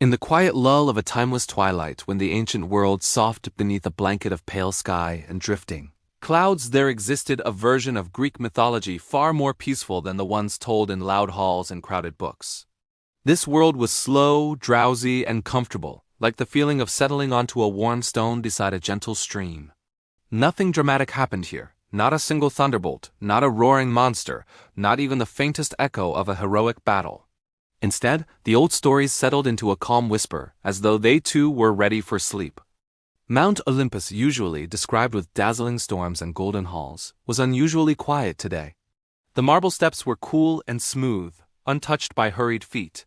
In the quiet lull of a timeless twilight, when the ancient world soft beneath a blanket of pale sky and drifting clouds, there existed a version of Greek mythology far more peaceful than the ones told in loud halls and crowded books. This world was slow, drowsy, and comfortable, like the feeling of settling onto a warm stone beside a gentle stream. Nothing dramatic happened here, not a single thunderbolt, not a roaring monster, not even the faintest echo of a heroic battle. Instead, the old stories settled into a calm whisper, as though they too were ready for sleep. Mount Olympus, usually described with dazzling storms and golden halls, was unusually quiet today. The marble steps were cool and smooth, untouched by hurried feet.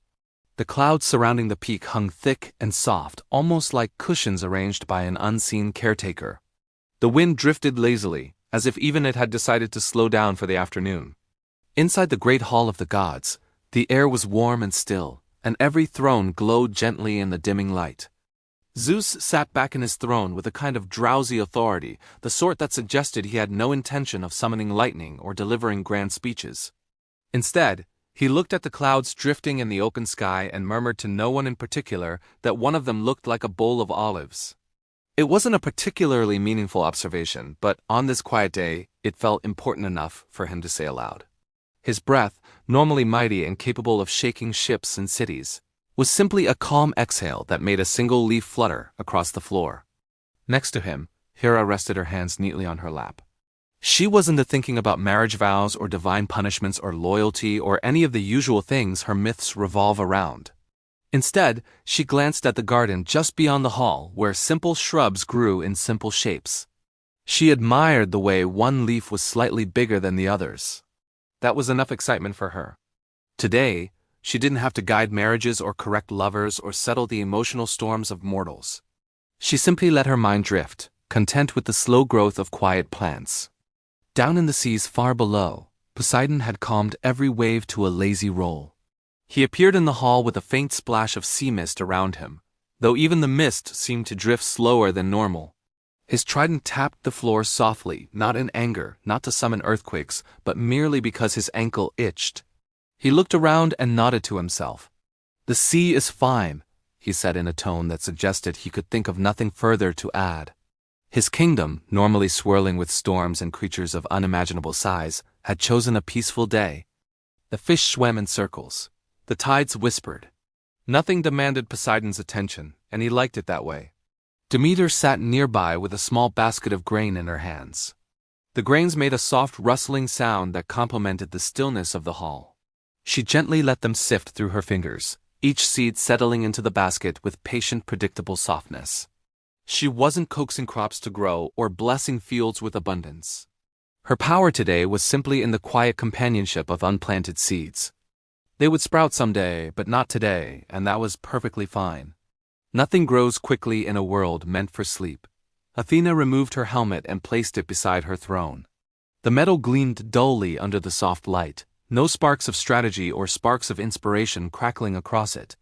The clouds surrounding the peak hung thick and soft, almost like cushions arranged by an unseen caretaker. The wind drifted lazily, as if even it had decided to slow down for the afternoon. Inside the great hall of the gods, the air was warm and still, and every throne glowed gently in the dimming light. Zeus sat back in his throne with a kind of drowsy authority, the sort that suggested he had no intention of summoning lightning or delivering grand speeches. Instead, he looked at the clouds drifting in the open sky and murmured to no one in particular that one of them looked like a bowl of olives. It wasn't a particularly meaningful observation, but on this quiet day, it felt important enough for him to say aloud. His breath, normally mighty and capable of shaking ships and cities, was simply a calm exhale that made a single leaf flutter across the floor. Next to him, Hera rested her hands neatly on her lap. She wasn't thinking about marriage vows or divine punishments or loyalty or any of the usual things her myths revolve around. Instead, she glanced at the garden just beyond the hall, where simple shrubs grew in simple shapes. She admired the way one leaf was slightly bigger than the others. That was enough excitement for her. Today, she didn't have to guide marriages or correct lovers or settle the emotional storms of mortals. She simply let her mind drift, content with the slow growth of quiet plants. Down in the seas far below, Poseidon had calmed every wave to a lazy roll. He appeared in the hall with a faint splash of sea mist around him, though even the mist seemed to drift slower than normal. His trident tapped the floor softly, not in anger, not to summon earthquakes, but merely because his ankle itched. He looked around and nodded to himself. "The sea is fine," he said in a tone that suggested he could think of nothing further to add. His kingdom, normally swirling with storms and creatures of unimaginable size, had chosen a peaceful day. The fish swam in circles. The tides whispered. Nothing demanded Poseidon's attention, and he liked it that way. Demeter sat nearby with a small basket of grain in her hands. The grains made a soft rustling sound that complemented the stillness of the hall. She gently let them sift through her fingers, each seed settling into the basket with patient, predictable softness. She wasn't coaxing crops to grow or blessing fields with abundance. Her power today was simply in the quiet companionship of unplanted seeds. They would sprout someday, but not today, and that was perfectly fine. Nothing grows quickly in a world meant for sleep. Athena removed her helmet and placed it beside her throne. The metal gleamed dully under the soft light, no sparks of strategy or sparks of inspiration crackling across it.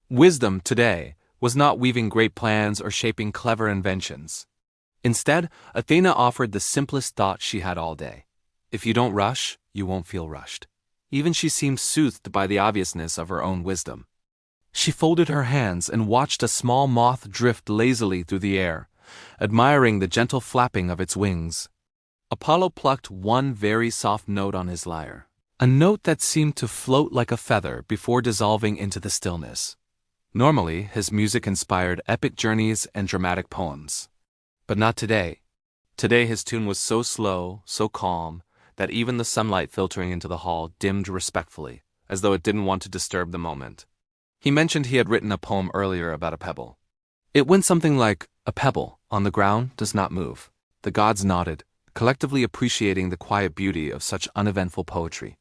Wisdom, today, was not weaving great plans or shaping clever inventions. Instead, Athena offered the simplest thought she had all day. If you don't rush, you won't feel rushed. Even she seemed soothed by the obviousness of her own wisdom. She folded her hands and watched a small moth drift lazily through the air, admiring the gentle flapping of its wings. Apollo plucked one very soft note on his lyre, a note that seemed to float like a feather before dissolving into the stillness. Normally, his music inspired epic journeys and dramatic poems. But not today. Today his tune was so slow, so calm, that even the sunlight filtering into the hall dimmed respectfully, as though it didn't want to disturb the moment. He mentioned he had written a poem earlier about a pebble. It went something like, "A pebble, on the ground, does not move." The gods nodded, collectively appreciating the quiet beauty of such uneventful poetry.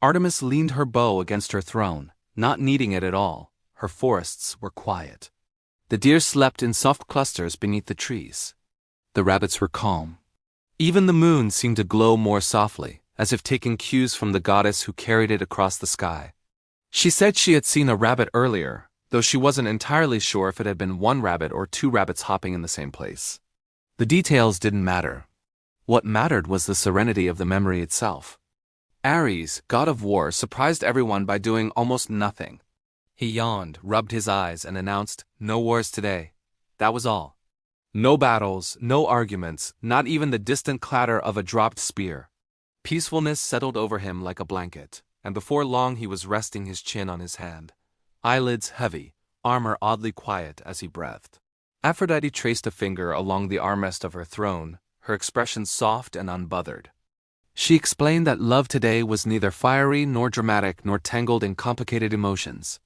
Artemis leaned her bow against her throne, not needing it at all. Her forests were quiet. The deer slept in soft clusters beneath the trees. The rabbits were calm. Even the moon seemed to glow more softly, as if taking cues from the goddess who carried it across the sky. She said she had seen a rabbit earlier, though she wasn't entirely sure if it had been one rabbit or two rabbits hopping in the same place. The details didn't matter. What mattered was the serenity of the memory itself. Ares, god of war, surprised everyone by doing almost nothing. He yawned, rubbed his eyes, and announced, "No wars today." That was all. No battles, no arguments, not even the distant clatter of a dropped spear. Peacefulness settled over him like a blanket, and before long he was resting his chin on his hand, eyelids heavy, armor oddly quiet as he breathed. Aphrodite traced a finger along the armrest of her throne, her expression soft and unbothered. She explained that love today was neither fiery nor dramatic nor tangled in complicated emotions.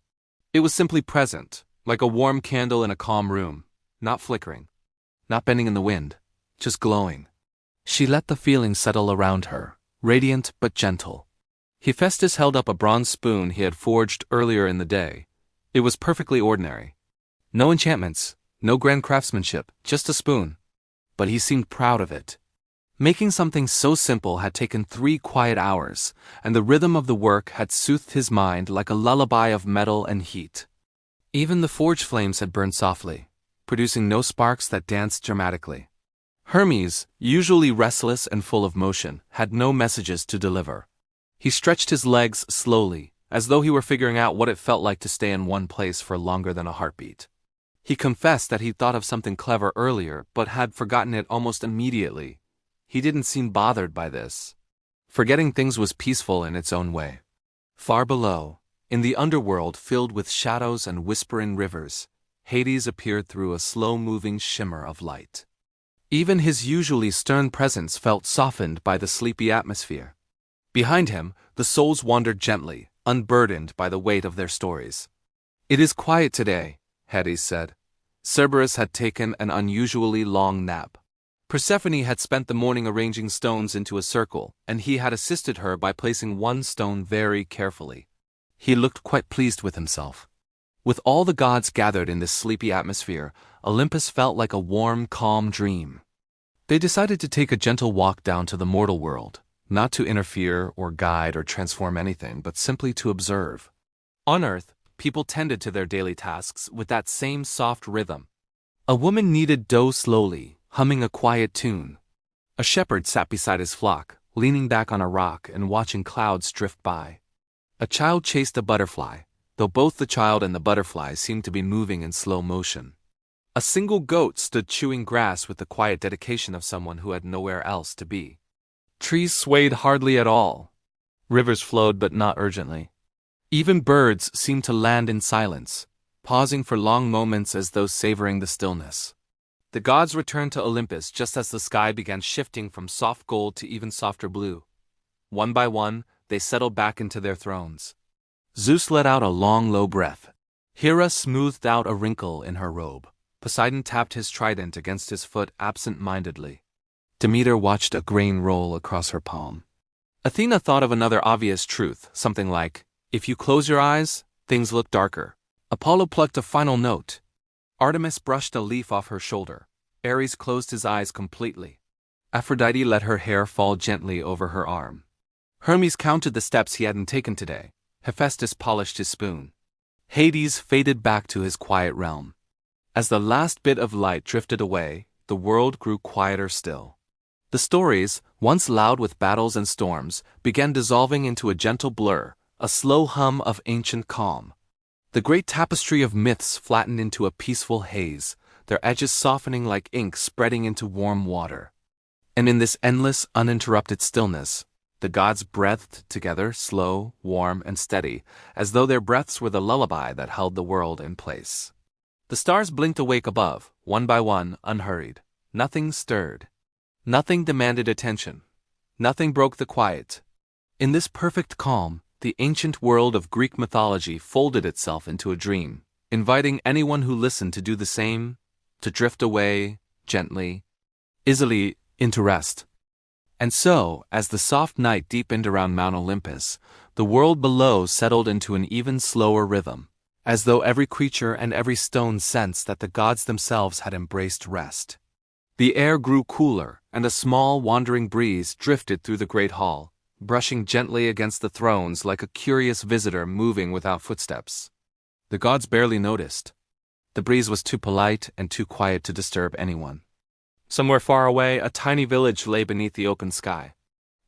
It was simply present, like a warm candle in a calm room, not flickering, not bending in the wind, just glowing. She let the feeling settle around her, radiant but gentle. Hephaestus held up a bronze spoon he had forged earlier in the day. It was perfectly ordinary. No enchantments, no grand craftsmanship, just a spoon. But he seemed proud of it. Making something so simple had taken 3 quiet hours, and the rhythm of the work had soothed his mind like a lullaby of metal and heat. Even the forge flames had burned softly, producing no sparks that danced dramatically. Hermes, usually restless and full of motion, had no messages to deliver. He stretched his legs slowly, as though he were figuring out what it felt like to stay in one place for longer than a heartbeat. He confessed that he'd thought of something clever earlier, but had forgotten it almost immediately. He didn't seem bothered by this. Forgetting things was peaceful in its own way. Far below, in the underworld filled with shadows and whispering rivers, Hades appeared through a slow-moving shimmer of light. Even his usually stern presence felt softened by the sleepy atmosphere. Behind him, the souls wandered gently, unburdened by the weight of their stories. "It is quiet today," Hades said. Cerberus had taken an unusually long nap. Persephone had spent the morning arranging stones into a circle, and he had assisted her by placing one stone very carefully. He looked quite pleased with himself. With all the gods gathered in this sleepy atmosphere, Olympus felt like a warm, calm dream. They decided to take a gentle walk down to the mortal world, not to interfere or guide or transform anything, but simply to observe. On Earth, people tended to their daily tasks with that same soft rhythm. A woman kneaded dough slowly, humming a quiet tune. A shepherd sat beside his flock, leaning back on a rock and watching clouds drift by. A child chased a butterfly, though both the child and the butterfly seemed to be moving in slow motion. A single goat stood chewing grass with the quiet dedication of someone who had nowhere else to be. Trees swayed hardly at all. Rivers flowed but not urgently. Even birds seemed to land in silence, pausing for long moments as though savoring the stillness. The gods returned to Olympus just as the sky began shifting from soft gold to even softer blue. One by one, they settled back into their thrones. Zeus let out a long, low breath. Hera smoothed out a wrinkle in her robe. Poseidon tapped his trident against his foot absent-mindedly. Demeter watched a grain roll across her palm. Athena thought of another obvious truth, something like, "If you close your eyes, things look darker." Apollo plucked a final note. Artemis brushed a leaf off her shoulder. Ares closed his eyes completely. Aphrodite let her hair fall gently over her arm. Hermes counted the steps he hadn't taken today. Hephaestus polished his spoon. Hades faded back to his quiet realm. As the last bit of light drifted away, the world grew quieter still. The stories, once loud with battles and storms, began dissolving into a gentle blur, a slow hum of ancient calm. The great tapestry of myths flattened into a peaceful haze, their edges softening like ink spreading into warm water. And in this endless, uninterrupted stillness, the gods breathed together, slow, warm, and steady, as though their breaths were the lullaby that held the world in place. The stars blinked awake above, one by one, unhurried. Nothing stirred. Nothing demanded attention. Nothing broke the quiet. In this perfect calm, the ancient world of Greek mythology folded itself into a dream, inviting anyone who listened to do the same, to drift away, gently, easily, into rest. And so, as the soft night deepened around Mount Olympus, the world below settled into an even slower rhythm, as though every creature and every stone sensed that the gods themselves had embraced rest. The air grew cooler, and a small wandering breeze drifted through the great hall, brushing gently against the thrones like a curious visitor moving without footsteps. The gods barely noticed. The breeze was too polite and too quiet to disturb anyone. Somewhere far away, a tiny village lay beneath the open sky.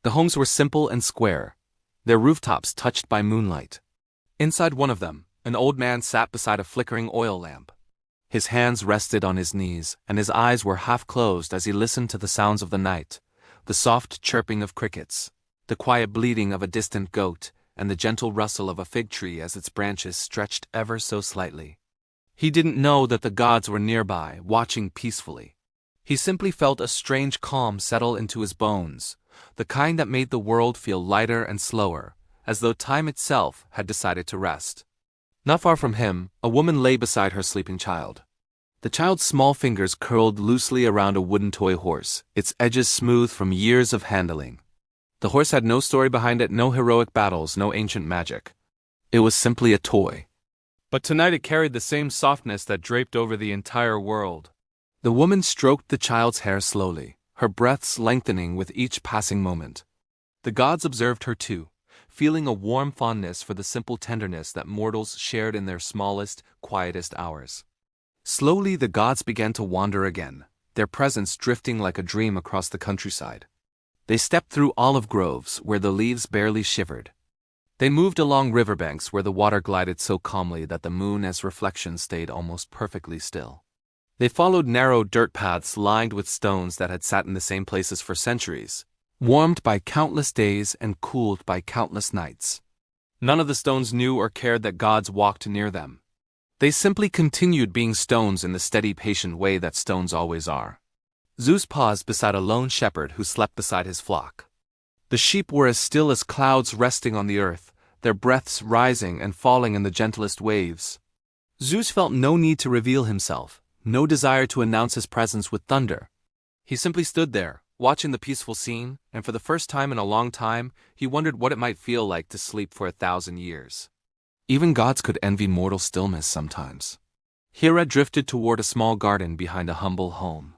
The homes were simple and square, their rooftops touched by moonlight. Inside one of them, An old man sat beside a flickering oil lamp. His hands rested on his knees, and his eyes were half closed as he listened to the sounds of the night, the soft chirping of crickets, the quiet bleating of a distant goat, and the gentle rustle of a fig tree as its branches stretched ever so slightly. He didn't know that the gods were nearby, watching peacefully. He simply felt a strange calm settle into his bones, the kind that made the world feel lighter and slower, as though time itself had decided to rest. Not far from him, a woman lay beside her sleeping child. The child's small fingers curled loosely around a wooden toy horse, its edges smooth from years of handling. The horse had no story behind it, no heroic battles, no ancient magic. It was simply a toy. But tonight it carried the same softness that draped over the entire world. The woman stroked the child's hair slowly, her breaths lengthening with each passing moment. The gods observed her too, feeling a warm fondness for the simple tenderness that mortals shared in their smallest, quietest hours. Slowly the gods began to wander again, their presence drifting like a dream across the countryside. They stepped through olive groves where the leaves barely shivered. They moved along riverbanks where the water glided so calmly that the moon as reflection stayed almost perfectly still. They followed narrow dirt paths lined with stones that had sat in the same places for centuries, warmed by countless days and cooled by countless nights. None of the stones knew or cared that gods walked near them. They simply continued being stones in the steady, patient way that stones always are. Zeus paused beside a lone shepherd who slept beside his flock. The sheep were as still as clouds resting on the earth, their breaths rising and falling in the gentlest waves. Zeus felt no need to reveal himself, no desire to announce his presence with thunder. He simply stood there, watching the peaceful scene, and for the first time in a long time, he wondered what it might feel like to sleep for 1,000 years. Even gods could envy mortal stillness sometimes. Hera drifted toward a small garden behind a humble home.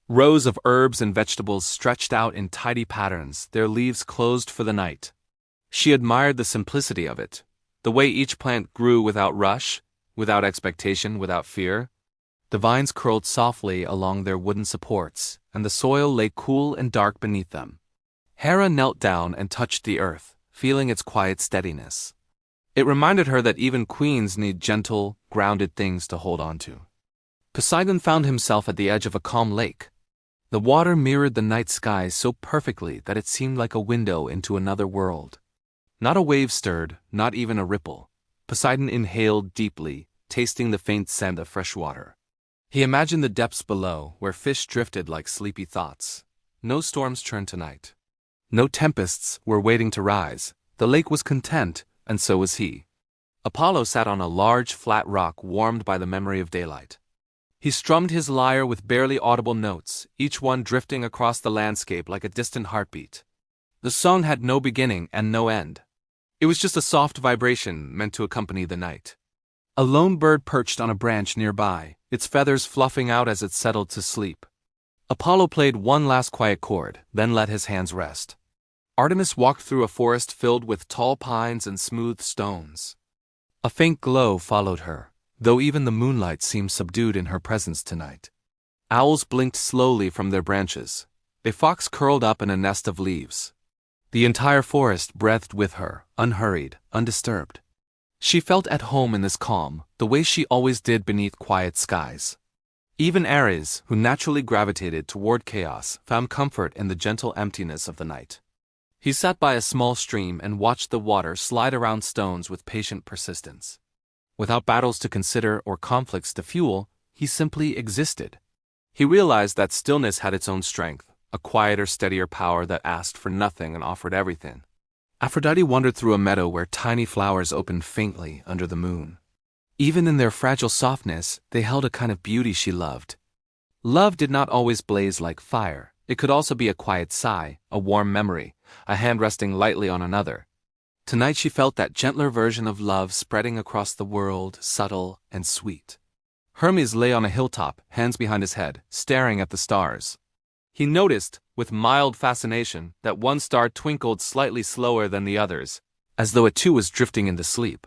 Rows of herbs and vegetables stretched out in tidy patterns, their leaves closed for the night. She admired the simplicity of it, the way each plant grew without rush, without expectation, without fear. The vines curled softly along their wooden supports, and the soil lay cool and dark beneath them. Hera knelt down and touched the earth, feeling its quiet steadiness. It reminded her that even queens need gentle, grounded things to hold on to. Poseidon found himself at the edge of a calm lake. The water mirrored the night sky so perfectly that it seemed like a window into another world. Not a wave stirred, not even a ripple. Poseidon inhaled deeply, tasting the faint scent of fresh water. He imagined the depths below, where fish drifted like sleepy thoughts. No storms churned tonight. No tempests were waiting to rise. The lake was content, and so was he. Apollo sat on a large, flat rock warmed by the memory of daylight. He strummed his lyre with barely audible notes, each one drifting across the landscape like a distant heartbeat. The song had no beginning and no end. It was just a soft vibration meant to accompany the night. A lone bird perched on a branch nearby, its feathers fluffing out as it settled to sleep. Apollo played one last quiet chord, then let his hands rest. Artemis walked through a forest filled with tall pines and smooth stones. A faint glow followed her, though even the moonlight seemed subdued in her presence tonight. Owls blinked slowly from their branches. A fox curled up in a nest of leaves. The entire forest breathed with her, unhurried, undisturbed. She felt at home in this calm, the way she always did beneath quiet skies. Even Ares, who naturally gravitated toward chaos, found comfort in the gentle emptiness of the night. He sat by a small stream and watched the water slide around stones with patient persistence. Without battles to consider or conflicts to fuel, he simply existed. He realized that stillness had its own strength, a quieter, steadier power that asked for nothing and offered everything. Aphrodite wandered through a meadow where tiny flowers opened faintly under the moon. Even in their fragile softness, they held a kind of beauty she loved. Love did not always blaze like fire. It could also be a quiet sigh, a warm memory, a hand resting lightly on another. Tonight she felt that gentler version of love spreading across the world, subtle and sweet. Hermes lay on a hilltop, hands behind his head, staring at the stars. He noticed, with mild fascination, that one star twinkled slightly slower than the others, as though it too was drifting into sleep.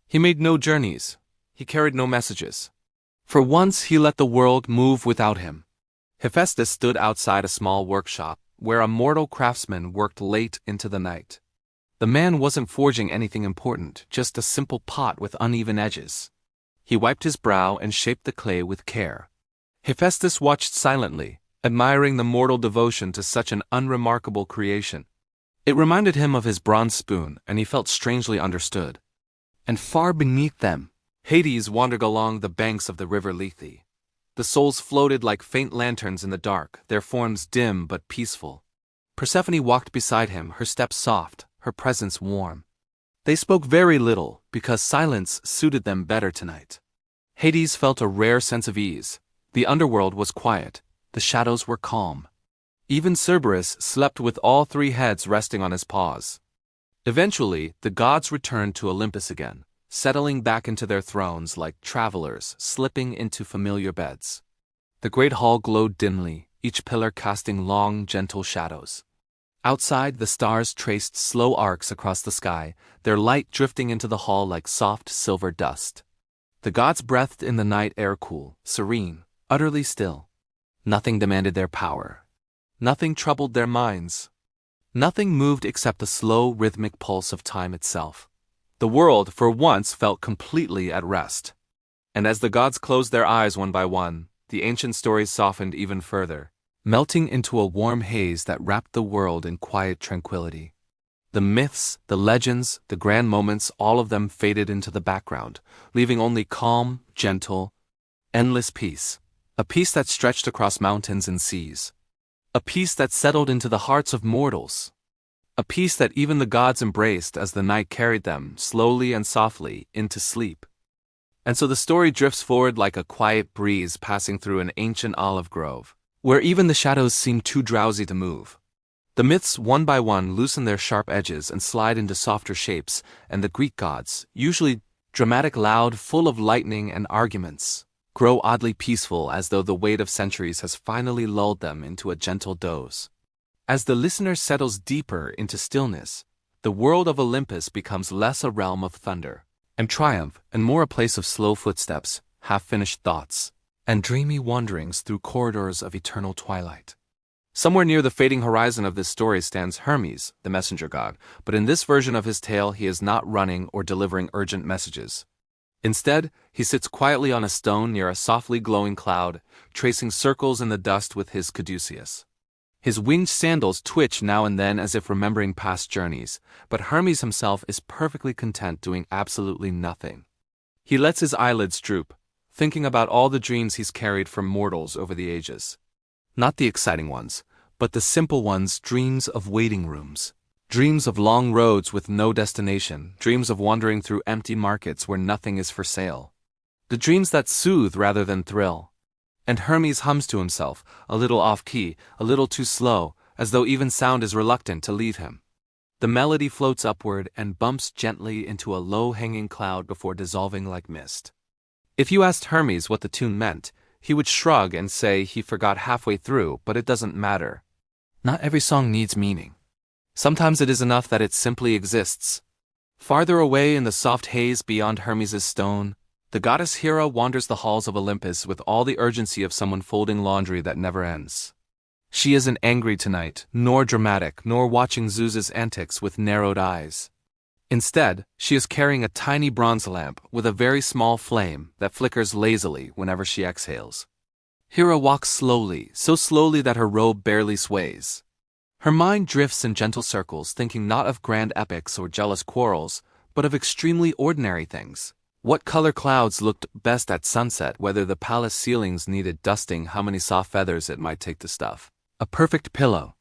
He made no journeys. He carried no messages. For once he let the world move without him. Hephaestus stood outside a small workshop, where a mortal craftsman worked late into the night. The man wasn't forging anything important, just a simple pot with uneven edges. He wiped his brow and shaped the clay with care. Hephaestus watched silently, admiring the mortal devotion to such an unremarkable creation. It reminded him of his bronze spoon, and he felt strangely understood. And far beneath them, Hades wandered along the banks of the river Lethe. The souls floated like faint lanterns in the dark, their forms dim but peaceful. Persephone walked beside him, her steps soft, her presence warm. They spoke very little, because silence suited them better tonight. Hades felt a rare sense of ease. The underworld was quiet, the shadows were calm. Even Cerberus slept with all three heads resting on his paws. Eventually, the gods returned to Olympus again, settling back into their thrones like travelers slipping into familiar beds. The great hall glowed dimly, each pillar casting long, gentle shadows. Outside, the stars traced slow arcs across the sky, their light drifting into the hall like soft silver dust. The gods breathed in the night air cool, serene, utterly still. Nothing demanded their power. Nothing troubled their minds. Nothing moved except the slow, rhythmic pulse of time itself. The world, for once, felt completely at rest. And as the gods closed their eyes one by one, the ancient stories softened even further, melting into a warm haze that wrapped the world in quiet tranquility. The myths, the legends, the grand moments, all of them faded into the background, leaving only calm, gentle, endless peace. A peace that stretched across mountains and seas. A peace that settled into the hearts of mortals. A peace that even the gods embraced as the night carried them, slowly and softly, into sleep. And so the story drifts forward like a quiet breeze passing through an ancient olive grove, where even the shadows seem too drowsy to move. The myths, one by one, loosen their sharp edges and slide into softer shapes, and the Greek gods, usually dramatic, loud, full of lightning and arguments, grow oddly peaceful as though the weight of centuries has finally lulled them into a gentle doze. As the listener settles deeper into stillness, the world of Olympus becomes less a realm of thunder and triumph and more a place of slow footsteps, half-finished thoughts, and dreamy wanderings through corridors of eternal twilight. Somewhere near the fading horizon of this story stands Hermes, the messenger god, but in this version of his tale he is not running or delivering urgent messages. Instead, he sits quietly on a stone near a softly glowing cloud, tracing circles in the dust with his caduceus. His winged sandals twitch now and then as if remembering past journeys, but Hermes himself is perfectly content doing absolutely nothing. He lets his eyelids droop, thinking about all the dreams he's carried from mortals over the ages. Not the exciting ones, but the simple ones, dreams of waiting rooms. Dreams of long roads with no destination, dreams of wandering through empty markets where nothing is for sale. The dreams that soothe rather than thrill. And Hermes hums to himself, a little off-key, a little too slow, as though even sound is reluctant to leave him. The melody floats upward and bumps gently into a low-hanging cloud before dissolving like mist. If you asked Hermes what the tune meant, he would shrug and say he forgot halfway through, but it doesn't matter. Not every song needs meaning. Sometimes it is enough that it simply exists. Farther away in the soft haze beyond Hermes' stone, the goddess Hera wanders the halls of Olympus with all the urgency of someone folding laundry that never ends. She isn't angry tonight, nor dramatic, nor watching Zeus's antics with narrowed eyes. Instead, she is carrying a tiny bronze lamp with a very small flame that flickers lazily whenever she exhales. Hera walks slowly, so slowly that her robe barely sways. Her mind drifts in gentle circles, thinking not of grand epics or jealous quarrels, but of extremely ordinary things. What color clouds looked best at sunset, whether the palace ceilings needed dusting, how many soft feathers it might take to stuff. A perfect pillow.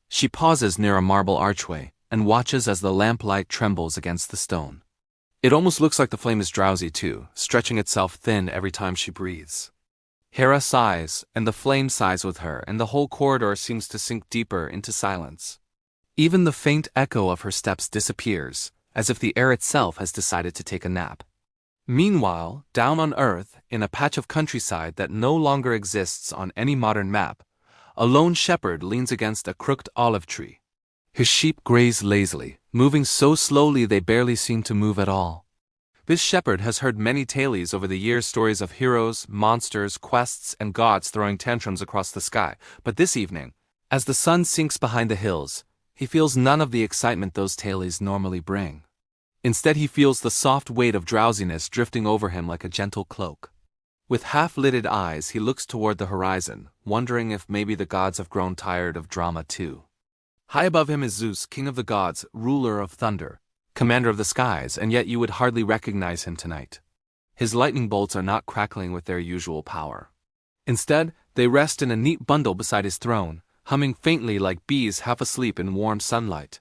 She pauses near a marble archway and watches as the lamplight trembles against the stone. It almost looks like the flame is drowsy too, stretching itself thin every time she breathes. Hera sighs, and the flame sighs with her, and the whole corridor seems to sink deeper into silence. Even the faint echo of her steps disappears, as if the air itself has decided to take a nap. Meanwhile, down on Earth, in a patch of countryside that no longer exists on any modern map, a lone shepherd leans against a crooked olive tree. His sheep graze lazily, moving so slowly they barely seem to move at all. This shepherd has heard many tales over the years, stories of heroes, monsters, quests, and gods throwing tantrums across the sky, but this evening, as the sun sinks behind the hills, He feels none of the excitement those tailies normally bring. Instead, he feels the soft weight of drowsiness drifting over him like a gentle cloak. With half-lidded eyes, he looks toward the horizon, wondering if maybe the gods have grown tired of drama too. High above him is Zeus, king of the gods, ruler of thunder, commander of the skies, and yet you would hardly recognize him tonight. His lightning bolts are not crackling with their usual power. Instead, they rest in a neat bundle beside his throne, humming faintly like bees half asleep in warm sunlight.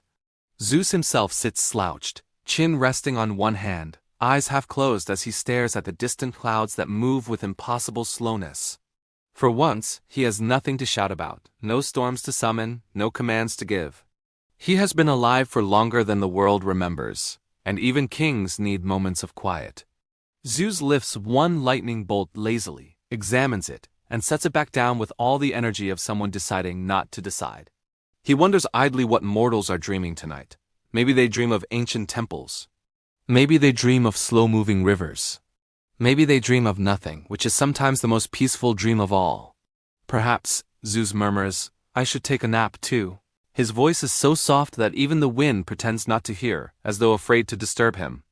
Zeus himself sits slouched, chin resting on one hand, eyes half closed as he stares at the distant clouds that move with impossible slowness. For once, he has nothing to shout about, no storms to summon, no commands to give. He has been alive for longer than the world remembers, and even kings need moments of quiet. Zeus lifts one lightning bolt lazily, examines it, and sets it back down with all the energy of someone deciding not to decide. He wonders idly what mortals are dreaming tonight. Maybe they dream of ancient temples. Maybe they dream of slow-moving rivers. Maybe they dream of nothing, which is sometimes the most peaceful dream of all. Perhaps, Zeus murmurs, I should take a nap too. His voice is so soft that even the wind pretends not to hear, as though afraid to disturb him.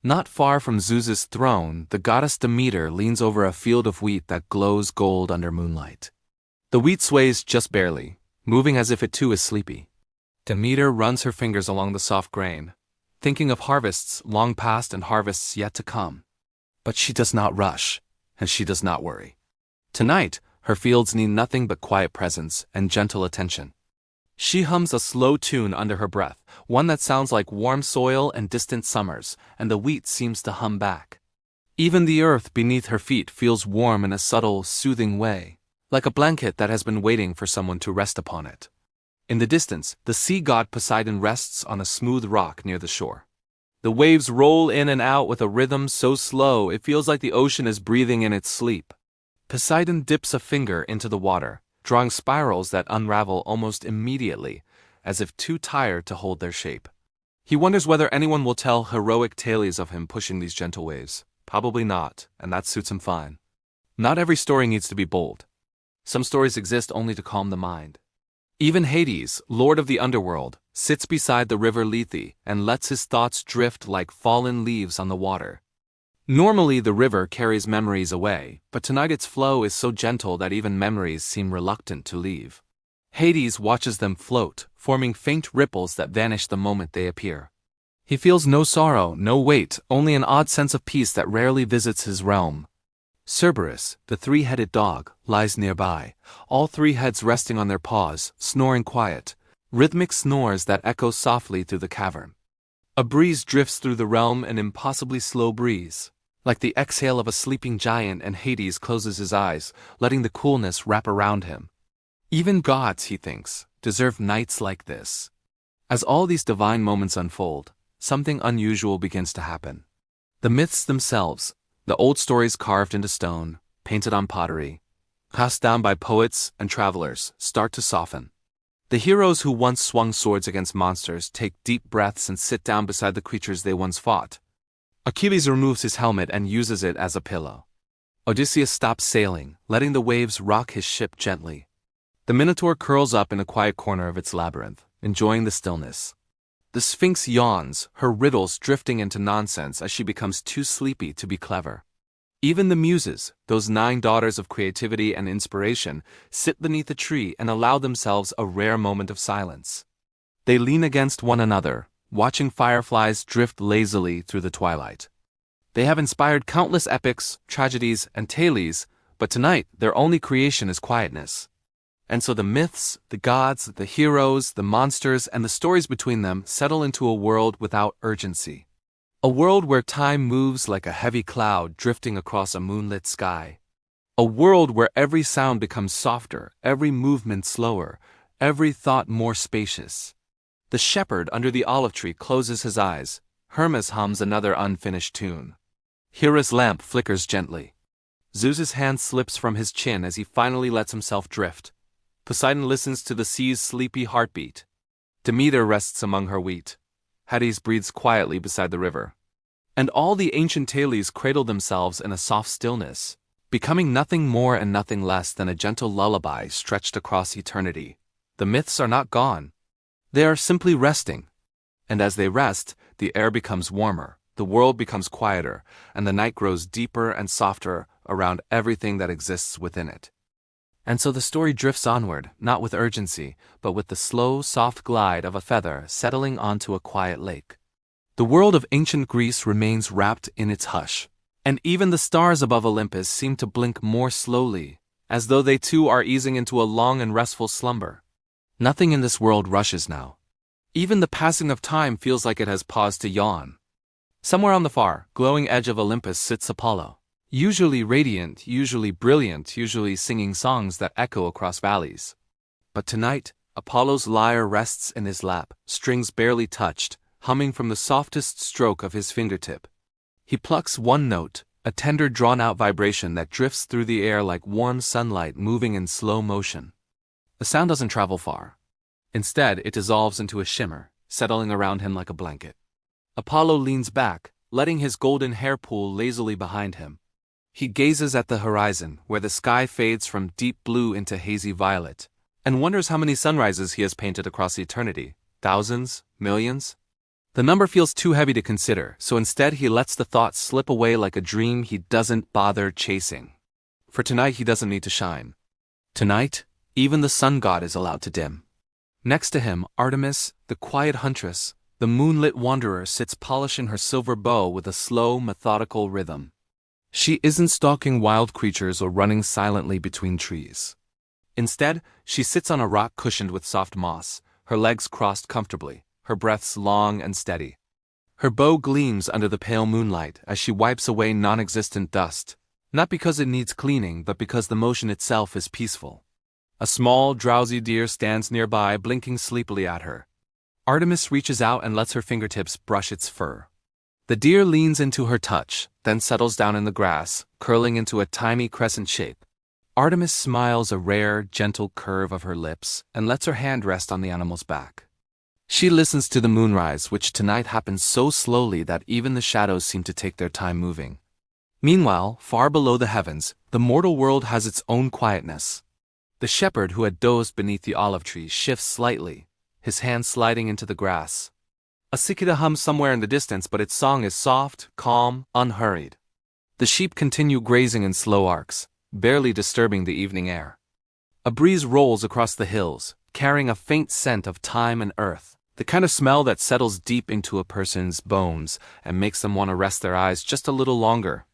Not far from Zeus's throne, the goddess Demeter leans over a field of wheat that glows gold under moonlight. The wheat sways just barely, moving as if it too is sleepy. Demeter runs her fingers along the soft grain, thinking of harvests long past and harvests yet to come. But she does not rush, and she does not worry. Tonight, her fields need nothing but quiet presence and gentle attention. She hums a slow tune under her breath, one that sounds like warm soil and distant summers, and the wheat seems to hum back. Even the earth beneath her feet feels warm in a subtle, soothing way, like a blanket that has been waiting for someone to rest upon it. In the distance, the sea god Poseidon rests on a smooth rock near the shore. The waves roll in and out with a rhythm so slow it feels like the ocean is breathing in its sleep. Poseidon dips a finger into the water, drawing spirals that unravel almost immediately, as if too tired to hold their shape. He wonders whether anyone will tell heroic tales of him pushing these gentle waves. Probably not, and that suits him fine. Not every story needs to be bold. Some stories exist only to calm the mind. Even Hades, lord of the underworld, sits beside the river Lethe and lets his thoughts drift like fallen leaves on the water. Normally the river carries memories away, but tonight its flow is so gentle that even memories seem reluctant to leave. Hades watches them float, forming faint ripples that vanish the moment they appear. He feels no sorrow, no weight, only an odd sense of peace that rarely visits his realm. Cerberus, the three-headed dog, lies nearby, all three heads resting on their paws, snoring quiet, rhythmic snores that echo softly through the cavern. A breeze drifts through the realm, an impossibly slow breeze, like the exhale of a sleeping giant, and Hades closes his eyes, letting the coolness wrap around him. Even gods, he thinks, deserve nights like this. As all these divine moments unfold, something unusual begins to happen. The myths themselves, the old stories carved into stone, painted on pottery, passed down by poets and travelers, start to soften. The heroes who once swung swords against monsters take deep breaths and sit down beside the creatures they once fought. Achilles removes his helmet and uses it as a pillow. Odysseus stops sailing, letting the waves rock his ship gently. The Minotaur curls up in a quiet corner of its labyrinth, enjoying the stillness. The Sphinx yawns, her riddles drifting into nonsense as she becomes too sleepy to be clever. Even the Muses, those 9 daughters of creativity and inspiration, sit beneath a tree and allow themselves a rare moment of silence. They lean against one another, watching fireflies drift lazily through the twilight. They have inspired countless epics, tragedies, and tales, but tonight their only creation is quietness. And so the myths, the gods, the heroes, the monsters, and the stories between them settle into a world without urgency. A world where time moves like a heavy cloud drifting across a moonlit sky. A world where every sound becomes softer, every movement slower, every thought more spacious. The shepherd under the olive tree closes his eyes. Hermes hums another unfinished tune. Hera's lamp flickers gently. Zeus's hand slips from his chin as he finally lets himself drift. Poseidon listens to the sea's sleepy heartbeat. Demeter rests among her wheat. Hades breathes quietly beside the river. And all the ancient tales cradle themselves in a soft stillness, becoming nothing more and nothing less than a gentle lullaby stretched across eternity. The myths are not gone. They are simply resting. And as they rest, the air becomes warmer, the world becomes quieter, and the night grows deeper and softer around everything that exists within it. And so the story drifts onward, not with urgency, but with the slow, soft glide of a feather settling onto a quiet lake. The world of ancient Greece remains wrapped in its hush, and even the stars above Olympus seem to blink more slowly, as though they too are easing into a long and restful slumber. Nothing in this world rushes now. Even the passing of time feels like it has paused to yawn. Somewhere on the far, glowing edge of Olympus sits Apollo. Usually radiant, usually brilliant, usually singing songs that echo across valleys. But tonight, Apollo's lyre rests in his lap, strings barely touched, humming from the softest stroke of his fingertip. He plucks one note, a tender drawn-out vibration that drifts through the air like warm sunlight moving in slow motion. The sound doesn't travel far. Instead, it dissolves into a shimmer, settling around him like a blanket. Apollo leans back, letting his golden hair pool lazily behind him. He gazes at the horizon, where the sky fades from deep blue into hazy violet, and wonders how many sunrises he has painted across eternity. Thousands? Millions? The number feels too heavy to consider, so instead he lets the thought slip away like a dream he doesn't bother chasing. For tonight he doesn't need to shine. Tonight, even the sun god is allowed to dim. Next to him, Artemis, the quiet huntress, the moonlit wanderer, sits polishing her silver bow with a slow, methodical rhythm. She isn't stalking wild creatures or running silently between trees. Instead, she sits on a rock cushioned with soft moss, her legs crossed comfortably, her breaths long and steady. Her bow gleams under the pale moonlight as she wipes away non-existent dust, not because it needs cleaning, but because the motion itself is peaceful. A small, drowsy deer stands nearby, blinking sleepily at her. Artemis reaches out and lets her fingertips brush its fur. The deer leans into her touch, then settles down in the grass, curling into a tiny crescent shape. Artemis smiles a rare, gentle curve of her lips and lets her hand rest on the animal's back. She listens to the moonrise, which tonight happens so slowly that even the shadows seem to take their time moving. Meanwhile, far below the heavens, the mortal world has its own quietness. The shepherd who had dozed beneath the olive tree shifts slightly, his hand sliding into the grass. A cicada hums somewhere in the distance, but its song is soft, calm, unhurried. The sheep continue grazing in slow arcs, barely disturbing the evening air. A breeze rolls across the hills, carrying a faint scent of thyme and earth, the kind of smell that settles deep into a person's bones and makes them want to rest their eyes just a little longer.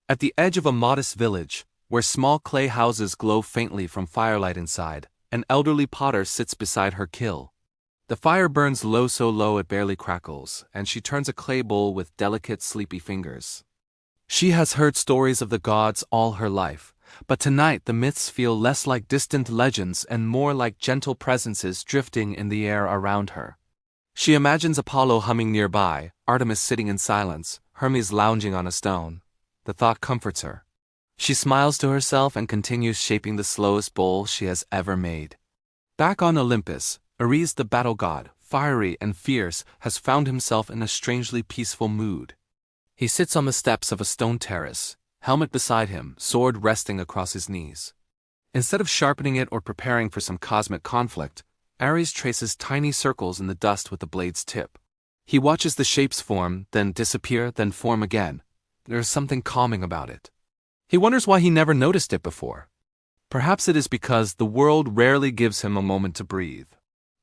At the edge of a modest village, where small clay houses glow faintly from firelight inside, an elderly potter sits beside her kiln. The fire burns low, so low it barely crackles, and she turns a clay bowl with delicate, sleepy fingers. She has heard stories of the gods all her life, but tonight the myths feel less like distant legends and more like gentle presences drifting in the air around her. She imagines Apollo humming nearby, Artemis sitting in silence, Hermes lounging on a stone. The thought comforts her. She smiles to herself and continues shaping the slowest bowl she has ever made. Back on Olympus, Ares the battle god, fiery and fierce, has found himself in a strangely peaceful mood. He sits on the steps of a stone terrace, helmet beside him, sword resting across his knees. Instead of sharpening it or preparing for some cosmic conflict, Ares traces tiny circles in the dust with the blade's tip. He watches the shapes form, then disappear, then form again. There is something calming about it. He wonders why he never noticed it before. Perhaps it is because the world rarely gives him a moment to breathe.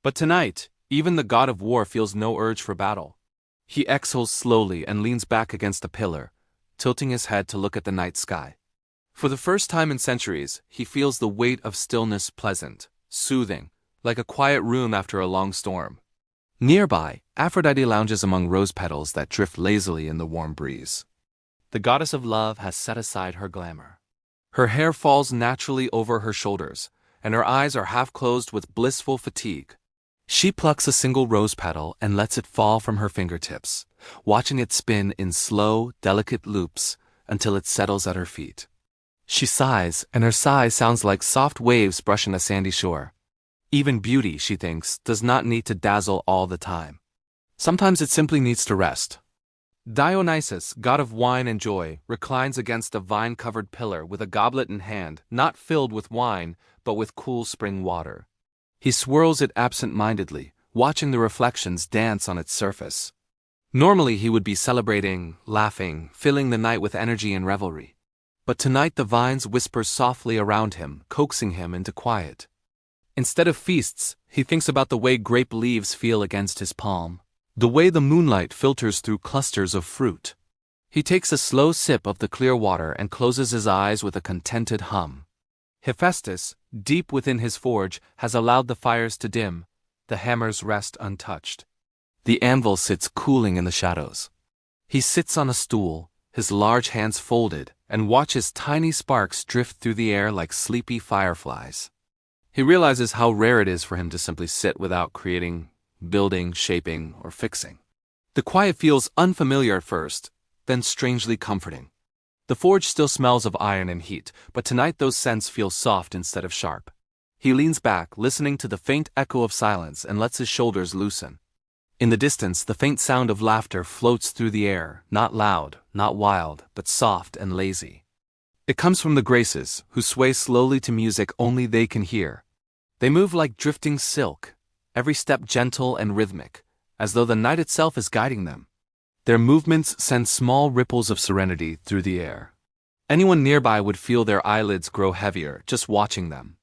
But tonight, even the god of war feels no urge for battle. He exhales slowly and leans back against a pillar, tilting his head to look at the night sky. For the first time in centuries, he feels the weight of stillness pleasant, soothing, like a quiet room after a long storm. Nearby, Aphrodite lounges among rose petals that drift lazily in the warm breeze. The goddess of love has set aside her glamour. Her hair falls naturally over her shoulders, and her eyes are half closed with blissful fatigue. She plucks a single rose petal and lets it fall from her fingertips, watching it spin in slow, delicate loops until it settles at her feet. She sighs, and her sigh sounds like soft waves brushing a sandy shore. Even beauty, she thinks, does not need to dazzle all the time. Sometimes it simply needs to rest. Dionysus, god of wine and joy, reclines against a vine-covered pillar with a goblet in hand, not filled with wine, but with cool spring water. He swirls it absent-mindedly, watching the reflections dance on its surface. Normally he would be celebrating, laughing, filling the night with energy and revelry. But tonight the vines whisper softly around him, coaxing him into quiet. Instead of feasts, he thinks about the way grape leaves feel against his palm, the way the moonlight filters through clusters of fruit. He takes a slow sip of the clear water and closes his eyes with a contented hum. Hephaestus, deep within his forge, has allowed the fires to dim, the hammers rest untouched. The anvil sits cooling in the shadows. He sits on a stool, his large hands folded, and watches tiny sparks drift through the air like sleepy fireflies. He realizes how rare it is for him to simply sit without creating, building, shaping, or fixing. The quiet feels unfamiliar at first, then strangely comforting. The forge still smells of iron and heat, but tonight those scents feel soft instead of sharp. He leans back, listening to the faint echo of silence, and lets his shoulders loosen. In the distance, the faint sound of laughter floats through the air, not loud, not wild, but soft and lazy. It comes from the Graces, who sway slowly to music only they can hear. They move like drifting silk, every step gentle and rhythmic, as though the night itself is guiding them. Their movements send small ripples of serenity through the air. Anyone nearby would feel their eyelids grow heavier just watching them.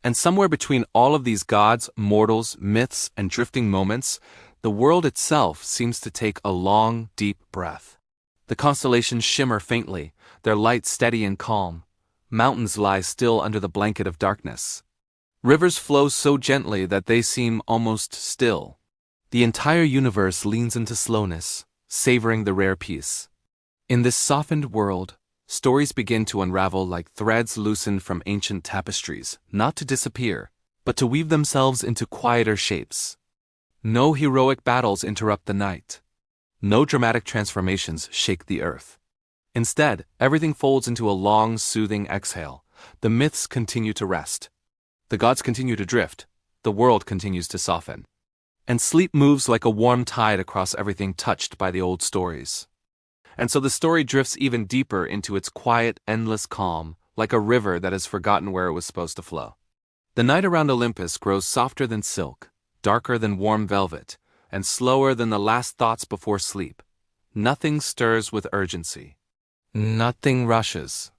And somewhere between all of these gods, mortals, myths, and drifting moments, the world itself seems to take a long, deep breath. The constellations shimmer faintly, their light steady and calm. Mountains lie still under the blanket of darkness. Rivers flow so gently that they seem almost still. The entire universe leans into slowness, savoring the rare peace. In this softened world, stories begin to unravel like threads loosened from ancient tapestries, not to disappear, but to weave themselves into quieter shapes. No heroic battles interrupt the night. No dramatic transformations shake the earth. Instead, everything folds into a long, soothing exhale. The myths continue to rest. The gods continue to drift. The world continues to soften. And sleep moves like a warm tide across everything touched by the old stories. And so the story drifts even deeper into its quiet, endless calm, like a river that has forgotten where it was supposed to flow. The night around Olympus grows softer than silk, darker than warm velvet, and slower than the last thoughts before sleep. Nothing stirs with urgency. Nothing rushes.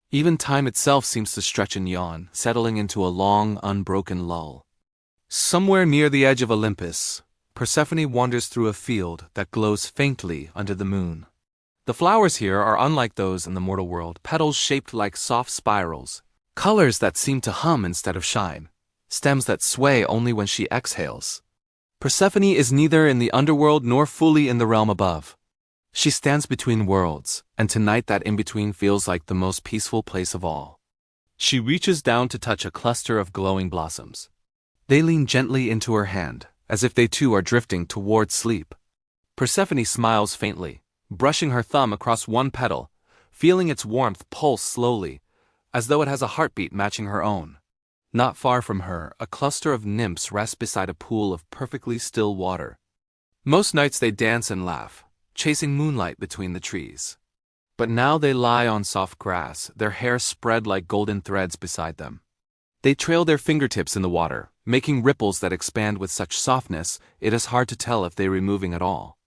Even time itself seems to stretch and yawn, settling into a long, unbroken lull. Somewhere near the edge of Olympus, Persephone wanders through a field that glows faintly under the moon. The flowers here are unlike those in the mortal world, petals shaped like soft spirals, colors that seem to hum instead of shine, stems that sway only when she exhales. Persephone is neither in the underworld nor fully in the realm above. She stands between worlds, and tonight that in-between feels like the most peaceful place of all. She reaches down to touch a cluster of glowing blossoms. They lean gently into her hand, as if they too are drifting toward sleep. Persephone smiles faintly, brushing her thumb across one petal, feeling its warmth pulse slowly, as though it has a heartbeat matching her own. Not far from her, a cluster of nymphs rests beside a pool of perfectly still water. Most nights they dance and laugh, chasing moonlight between the trees. But now they lie on soft grass, their hair spread like golden threads beside them. They trail their fingertips in the water, making ripples that expand with such softness it is hard to tell if they are moving at all.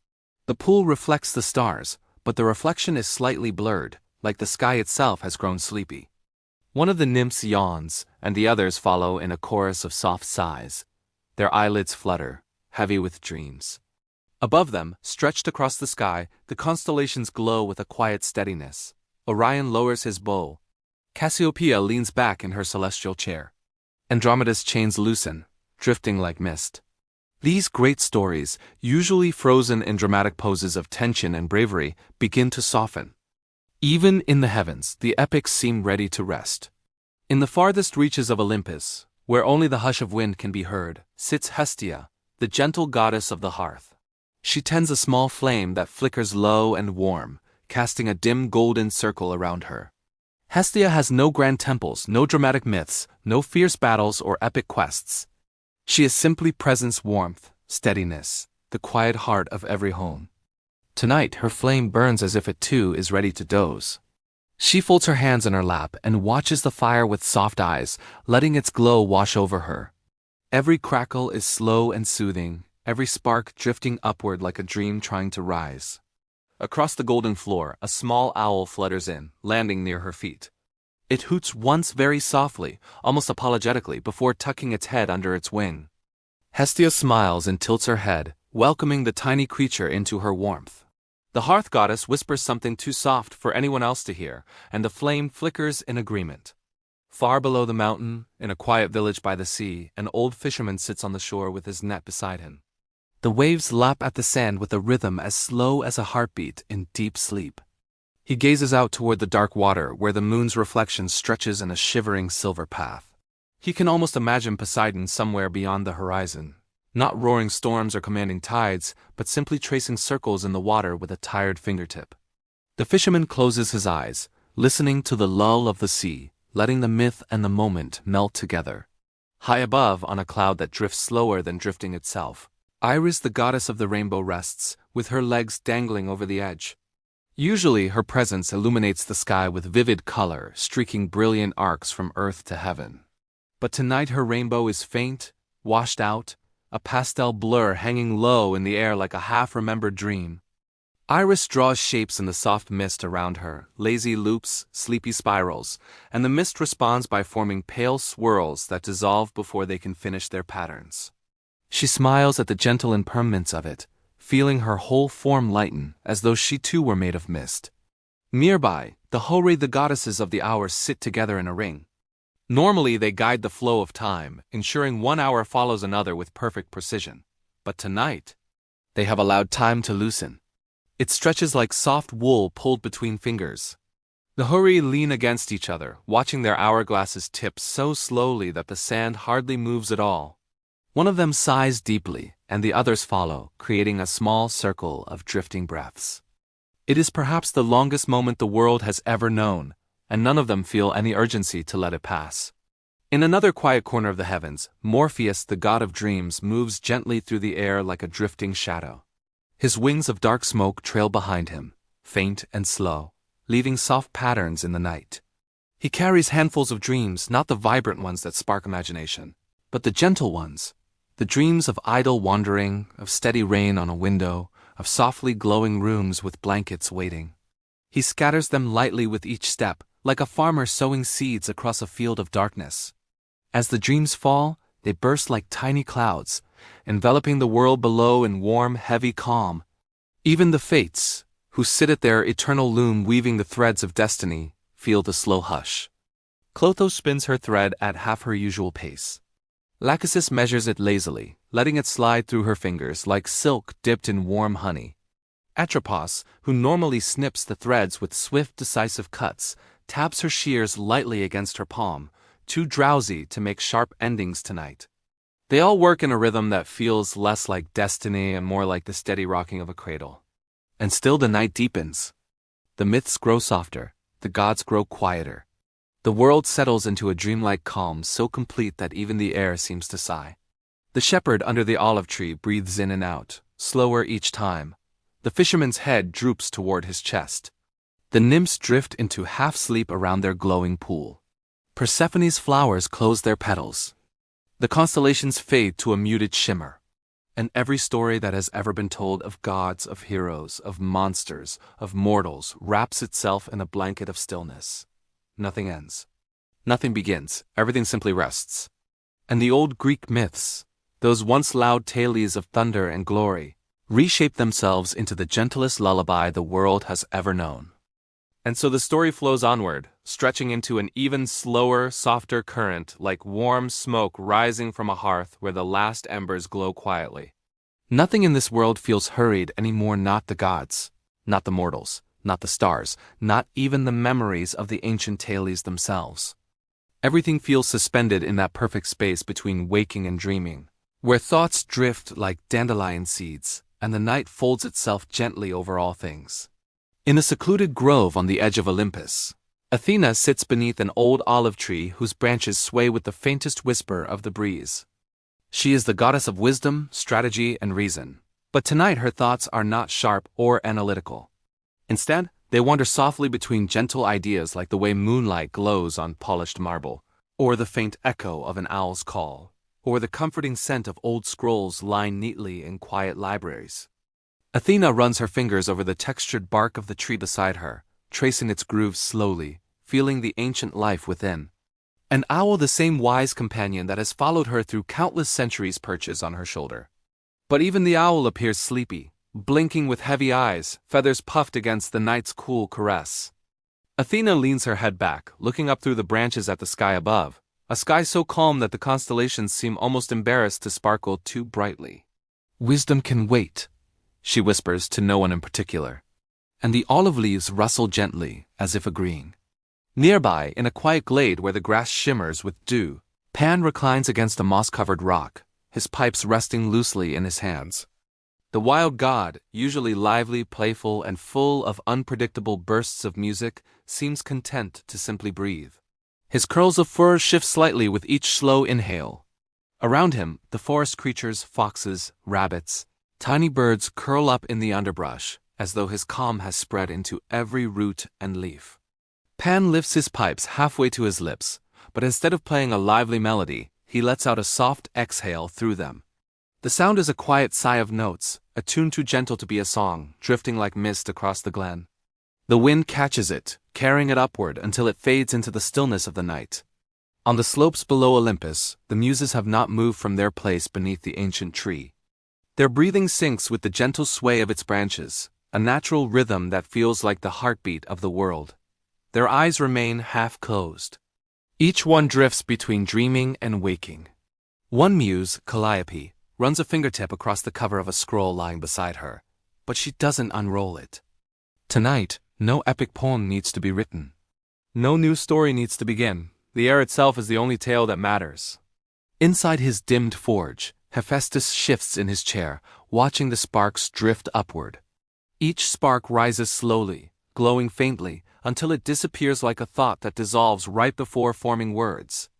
The pool reflects the stars, but the reflection is slightly blurred, like the sky itself has grown sleepy. One of the nymphs yawns, and the others follow in a chorus of soft sighs. Their eyelids flutter, heavy with dreams. Above them, stretched across the sky, the constellations glow with a quiet steadiness. Orion lowers his bow. Cassiopeia leans back in her celestial chair. Andromeda's chains loosen, drifting like mist. These great stories, usually frozen in dramatic poses of tension and bravery, begin to soften. Even in the heavens, the epics seem ready to rest. In the farthest reaches of Olympus, where only the hush of wind can be heard, sits Hestia, the gentle goddess of the hearth. She tends a small flame that flickers low and warm, casting a dim golden circle around her. Hestia has no grand temples, no dramatic myths, no fierce battles or epic quests. She is simply presence, warmth, steadiness, the quiet heart of every home. Tonight her flame burns as if it too is ready to doze. She folds her hands in her lap and watches the fire with soft eyes, letting its glow wash over her. Every crackle is slow and soothing, every spark drifting upward like a dream trying to rise. Across the golden floor, a small owl flutters in, landing near her feet. It hoots once very softly, almost apologetically, before tucking its head under its wing. Hestia smiles and tilts her head, welcoming the tiny creature into her warmth. The hearth goddess whispers something too soft for anyone else to hear, and the flame flickers in agreement. Far below the mountain, in a quiet village by the sea, an old fisherman sits on the shore with his net beside him. The waves lap at the sand with a rhythm as slow as a heartbeat in deep sleep. He gazes out toward the dark water where the moon's reflection stretches in a shivering silver path. He can almost imagine Poseidon somewhere beyond the horizon, not roaring storms or commanding tides, but simply tracing circles in the water with a tired fingertip. The fisherman closes his eyes, listening to the lull of the sea, letting the myth and the moment melt together. High above, on a cloud that drifts slower than drifting itself, Iris, the goddess of the rainbow, rests, with her legs dangling over the edge. Usually her presence illuminates the sky with vivid color, streaking brilliant arcs from earth to heaven. But tonight her rainbow is faint, washed out, a pastel blur hanging low in the air like a half-remembered dream. Iris draws shapes in the soft mist around her, lazy loops, sleepy spirals, and the mist responds by forming pale swirls that dissolve before they can finish their patterns. She smiles at the gentle impermanence of it, feeling her whole form lighten as though she too were made of mist. Nearby, the Houri, the goddesses of the hours, sit together in a ring. Normally they guide the flow of time, ensuring one hour follows another with perfect precision. But tonight, they have allowed time to loosen. It stretches like soft wool pulled between fingers. The Houri lean against each other, watching their hourglasses tip so slowly that the sand hardly moves at all. One of them sighs deeply, and the others follow, creating a small circle of drifting breaths. It is perhaps the longest moment the world has ever known, and none of them feel any urgency to let it pass. In another quiet corner of the heavens, Morpheus, the god of dreams, moves gently through the air like a drifting shadow. His wings of dark smoke trail behind him, faint and slow, leaving soft patterns in the night. He carries handfuls of dreams, not the vibrant ones that spark imagination, but the gentle ones. The dreams of idle wandering, of steady rain on a window, of softly glowing rooms with blankets waiting. He scatters them lightly with each step, like a farmer sowing seeds across a field of darkness. As the dreams fall, they burst like tiny clouds, enveloping the world below in warm, heavy calm. Even the fates, who sit at their eternal loom weaving the threads of destiny, feel the slow hush. Clotho spins her thread at half her usual pace. Lachesis measures it lazily, letting it slide through her fingers like silk dipped in warm honey. Atropos, who normally snips the threads with swift, decisive cuts, taps her shears lightly against her palm, too drowsy to make sharp endings tonight. They all work in a rhythm that feels less like destiny and more like the steady rocking of a cradle. And still the night deepens. The myths grow softer, the gods grow quieter. The world settles into a dreamlike calm so complete that even the air seems to sigh. The shepherd under the olive tree breathes in and out, slower each time. The fisherman's head droops toward his chest. The nymphs drift into half-sleep around their glowing pool. Persephone's flowers close their petals. The constellations fade to a muted shimmer. And every story that has ever been told of gods, of heroes, of monsters, of mortals wraps itself in a blanket of stillness. Nothing ends. Nothing begins. Everything simply rests. And the old Greek myths, those once loud tales of thunder and glory, reshape themselves into the gentlest lullaby the world has ever known. And so the story flows onward, stretching into an even slower, softer current like warm smoke rising from a hearth where the last embers glow quietly. Nothing in this world feels hurried anymore, not the gods, not the mortals, not the stars, not even the memories of the ancient tales themselves. Everything feels suspended in that perfect space between waking and dreaming, where thoughts drift like dandelion seeds, and the night folds itself gently over all things. In a secluded grove on the edge of Olympus, Athena sits beneath an old olive tree whose branches sway with the faintest whisper of the breeze. She is the goddess of wisdom, strategy, and reason, but tonight her thoughts are not sharp or analytical. Instead, they wander softly between gentle ideas like the way moonlight glows on polished marble, or the faint echo of an owl's call. or the comforting scent of old scrolls lying neatly in quiet libraries. Athena runs her fingers over the textured bark of the tree beside her, tracing its grooves slowly, feeling the ancient life within. An owl, the same wise companion that has followed her through countless centuries, perches on her shoulder. But even the owl appears sleepy, blinking with heavy eyes, feathers puffed against the night's cool caress. Athena leans her head back, looking up through the branches at the sky above, a sky so calm that the constellations seem almost embarrassed to sparkle too brightly. "Wisdom can wait," she whispers to no one in particular. And the olive leaves rustle gently, as if agreeing. Nearby, in a quiet glade where the grass shimmers with dew, Pan reclines against a moss-covered rock, his pipes resting loosely in his hands. The wild god, usually lively, playful, and full of unpredictable bursts of music, seems content to simply breathe. His curls of fur shift slightly with each slow inhale. Around him, the forest creatures, foxes, rabbits, tiny birds curl up in the underbrush, as though his calm has spread into every root and leaf. Pan lifts his pipes halfway to his lips, but instead of playing a lively melody, he lets out a soft exhale through them. The sound is a quiet sigh of notes, a tune too gentle to be a song, drifting like mist across the glen. The wind catches it, carrying it upward until it fades into the stillness of the night. On the slopes below Olympus, the muses have not moved from their place beneath the ancient tree. Their breathing syncs with the gentle sway of its branches, a natural rhythm that feels like the heartbeat of the world. Their eyes remain half-closed. Each one drifts between dreaming and waking. One muse, Calliope, runs a fingertip across the cover of a scroll lying beside her, but she doesn't unroll it. Tonight, no epic poem needs to be written. No new story needs to begin. The air itself is the only tale that matters. Inside his dimmed forge, Hephaestus shifts in his chair, watching the sparks drift upward. Each spark rises slowly, glowing faintly, until it disappears like a thought that dissolves right before forming words.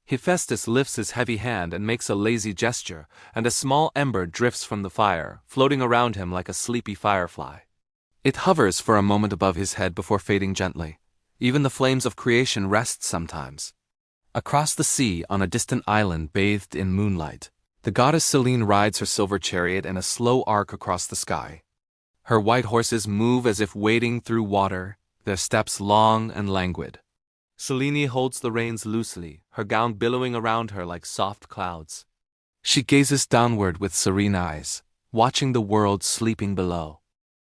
Hephaestus lifts his heavy hand and makes a lazy gesture, and a small ember drifts from the fire, floating around him like a sleepy firefly. It hovers for a moment above his head before fading gently. Even the flames of creation rest sometimes. Across the sea, on a distant island bathed in moonlight, the goddess Serene rides her silver chariot in a slow arc across the sky. Her white horses move as if wading through water, their steps long and languid. Selene holds the reins loosely, her gown billowing around her like soft clouds. She gazes downward with serene eyes, watching the world sleeping below.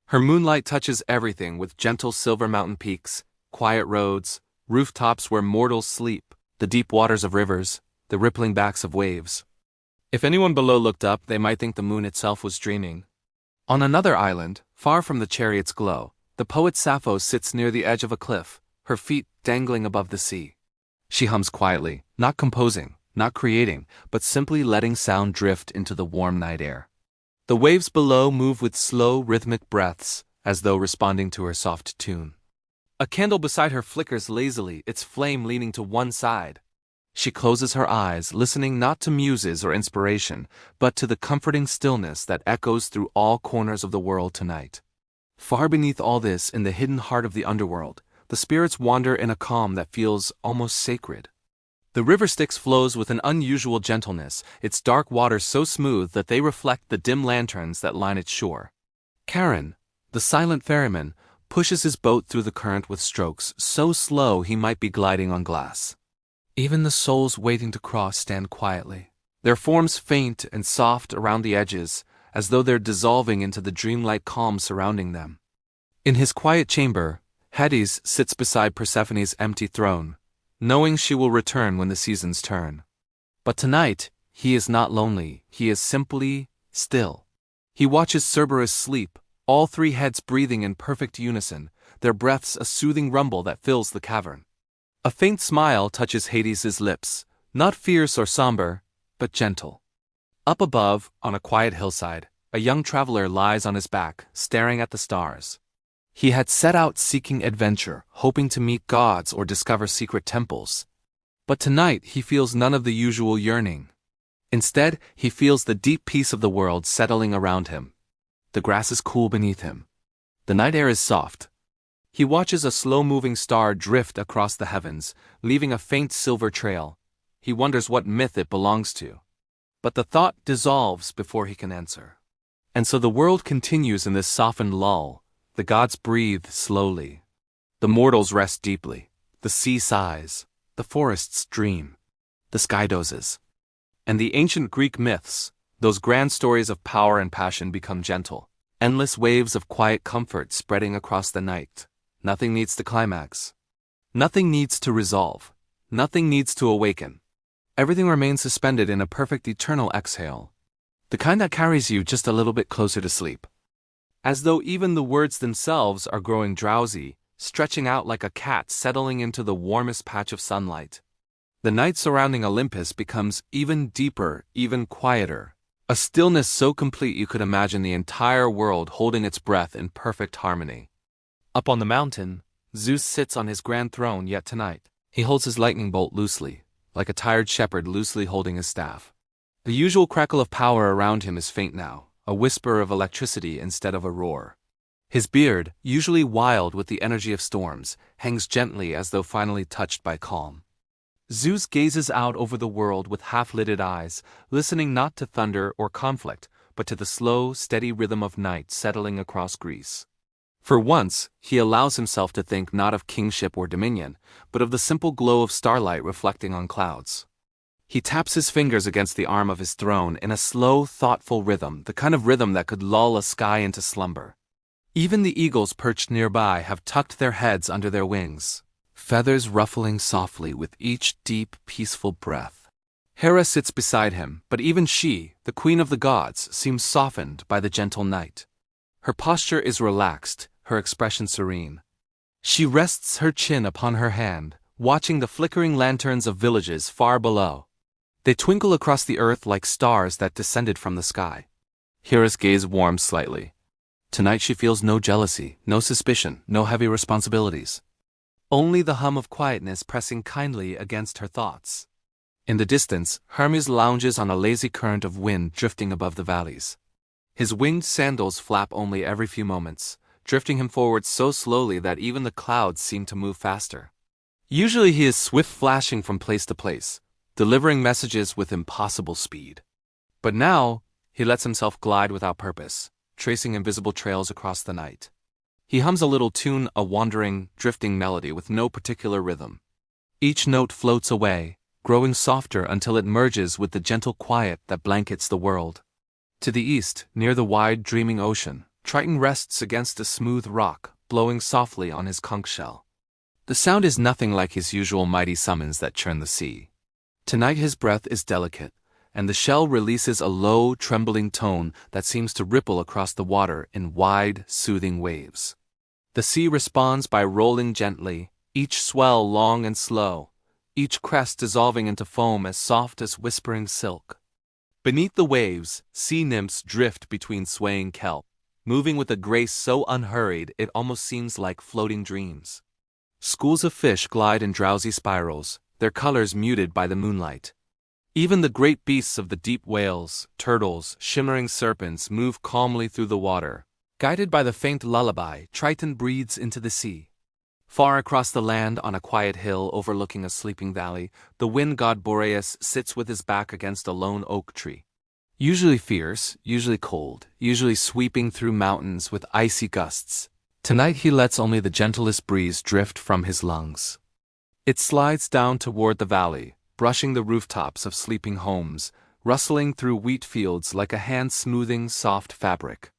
Her moonlight touches everything with gentle silver mountain peaks, quiet roads, rooftops where mortals sleep, the deep waters of rivers, the rippling backs of waves. If anyone below looked up, they might think the moon itself was dreaming. On another island, far from the chariot's glow, the poet Sappho sits near the edge of a cliff, her feet dangling above the sea. She hums quietly, not composing, not creating, but simply letting sound drift into the warm night air. The waves below move with slow, rhythmic breaths, as though responding to her soft tune. A candle beside her flickers lazily, its flame leaning to one side. She closes her eyes, listening not to muses or inspiration, but to the comforting stillness that echoes through all corners of the world tonight. Far beneath all this, in the hidden heart of the underworld, the spirits wander in a calm that feels almost sacred. The river Styx flows with an unusual gentleness, its dark waters so smooth that they reflect the dim lanterns that line its shore. Charon, the silent ferryman, pushes his boat through the current with strokes so slow he might be gliding on glass. Even the souls waiting to cross stand quietly, their forms faint and soft around the edges, as though they're dissolving into the dreamlike calm surrounding them. In his quiet chamber, Hades sits beside Persephone's empty throne, knowing she will return when the seasons turn. But tonight, he is not lonely, he is simply still. He watches Cerberus sleep, all three heads breathing in perfect unison, their breaths a soothing rumble that fills the cavern. A faint smile touches Hades' lips, not fierce or somber, but gentle. Up above, on a quiet hillside, a young traveler lies on his back, staring at the stars. He had set out seeking adventure, hoping to meet gods or discover secret temples. But tonight he feels none of the usual yearning. Instead, he feels the deep peace of the world settling around him. The grass is cool beneath him. The night air is soft. He watches a slow-moving star drift across the heavens, leaving a faint silver trail. He wonders what myth it belongs to. But the thought dissolves before he can answer. And so the world continues in this softened lull. The gods breathe slowly. The mortals rest deeply. The sea sighs. The forests dream. The sky dozes. And the ancient Greek myths, those grand stories of power and passion, become gentle, endless waves of quiet comfort spreading across the night. Nothing needs to climax. Nothing needs to resolve. Nothing needs to awaken. Everything remains suspended in a perfect eternal exhale. The kind that carries you just a little bit closer to sleep. As though even the words themselves are growing drowsy, stretching out like a cat settling into the warmest patch of sunlight. The night surrounding Olympus becomes even deeper, even quieter. A stillness so complete you could imagine the entire world holding its breath in perfect harmony. Up on the mountain, Zeus sits on his grand throne yet tonight. He holds his lightning bolt loosely, like a tired shepherd loosely holding his staff. The usual crackle of power around him is faint now, a whisper of electricity instead of a roar. His beard, usually wild with the energy of storms, hangs gently as though finally touched by calm. Zeus gazes out over the world with half-lidded eyes, listening not to thunder or conflict, but to the slow, steady rhythm of night settling across Greece. For once, he allows himself to think not of kingship or dominion, but of the simple glow of starlight reflecting on clouds. He taps his fingers against the arm of his throne in a slow, thoughtful rhythm, the kind of rhythm that could lull a sky into slumber. Even the eagles perched nearby have tucked their heads under their wings, feathers ruffling softly with each deep, peaceful breath. Hera sits beside him, but even she, the queen of the gods, seems softened by the gentle night. Her posture is relaxed, her expression serene. She rests her chin upon her hand, watching the flickering lanterns of villages far below. They twinkle across the earth like stars that descended from the sky. Hera's gaze warms slightly. Tonight she feels no jealousy, no suspicion, no heavy responsibilities. Only the hum of quietness pressing kindly against her thoughts. In the distance, Hermes lounges on a lazy current of wind drifting above the valleys. His winged sandals flap only every few moments, drifting him forward so slowly that even the clouds seem to move faster. Usually he is swift flashing from place to place, delivering messages with impossible speed. But now, he lets himself glide without purpose, tracing invisible trails across the night. He hums a little tune, a wandering, drifting melody with no particular rhythm. Each note floats away, growing softer until it merges with the gentle quiet that blankets the world. To the east, near the wide, dreaming ocean, Triton rests against a smooth rock, blowing softly on his conch shell. The sound is nothing like his usual mighty summons that churn the sea. Tonight his breath is delicate, and the shell releases a low, trembling tone that seems to ripple across the water in wide, soothing waves. The sea responds by rolling gently, each swell long and slow, each crest dissolving into foam as soft as whispering silk. Beneath the waves, sea nymphs drift between swaying kelp, moving with a grace so unhurried it almost seems like floating dreams. Schools of fish glide in drowsy spirals, their colors muted by the moonlight. Even the great beasts of the deep, whales, turtles, shimmering serpents, move calmly through the water. Guided by the faint lullaby, Triton breathes into the sea. Far across the land, on a quiet hill overlooking a sleeping valley, the wind god Boreas sits with his back against a lone oak tree. Usually fierce, usually cold, usually sweeping through mountains with icy gusts. Tonight he lets only the gentlest breeze drift from his lungs. It slides down toward the valley, brushing the rooftops of sleeping homes, rustling through wheat fields like a hand smoothing soft fabric.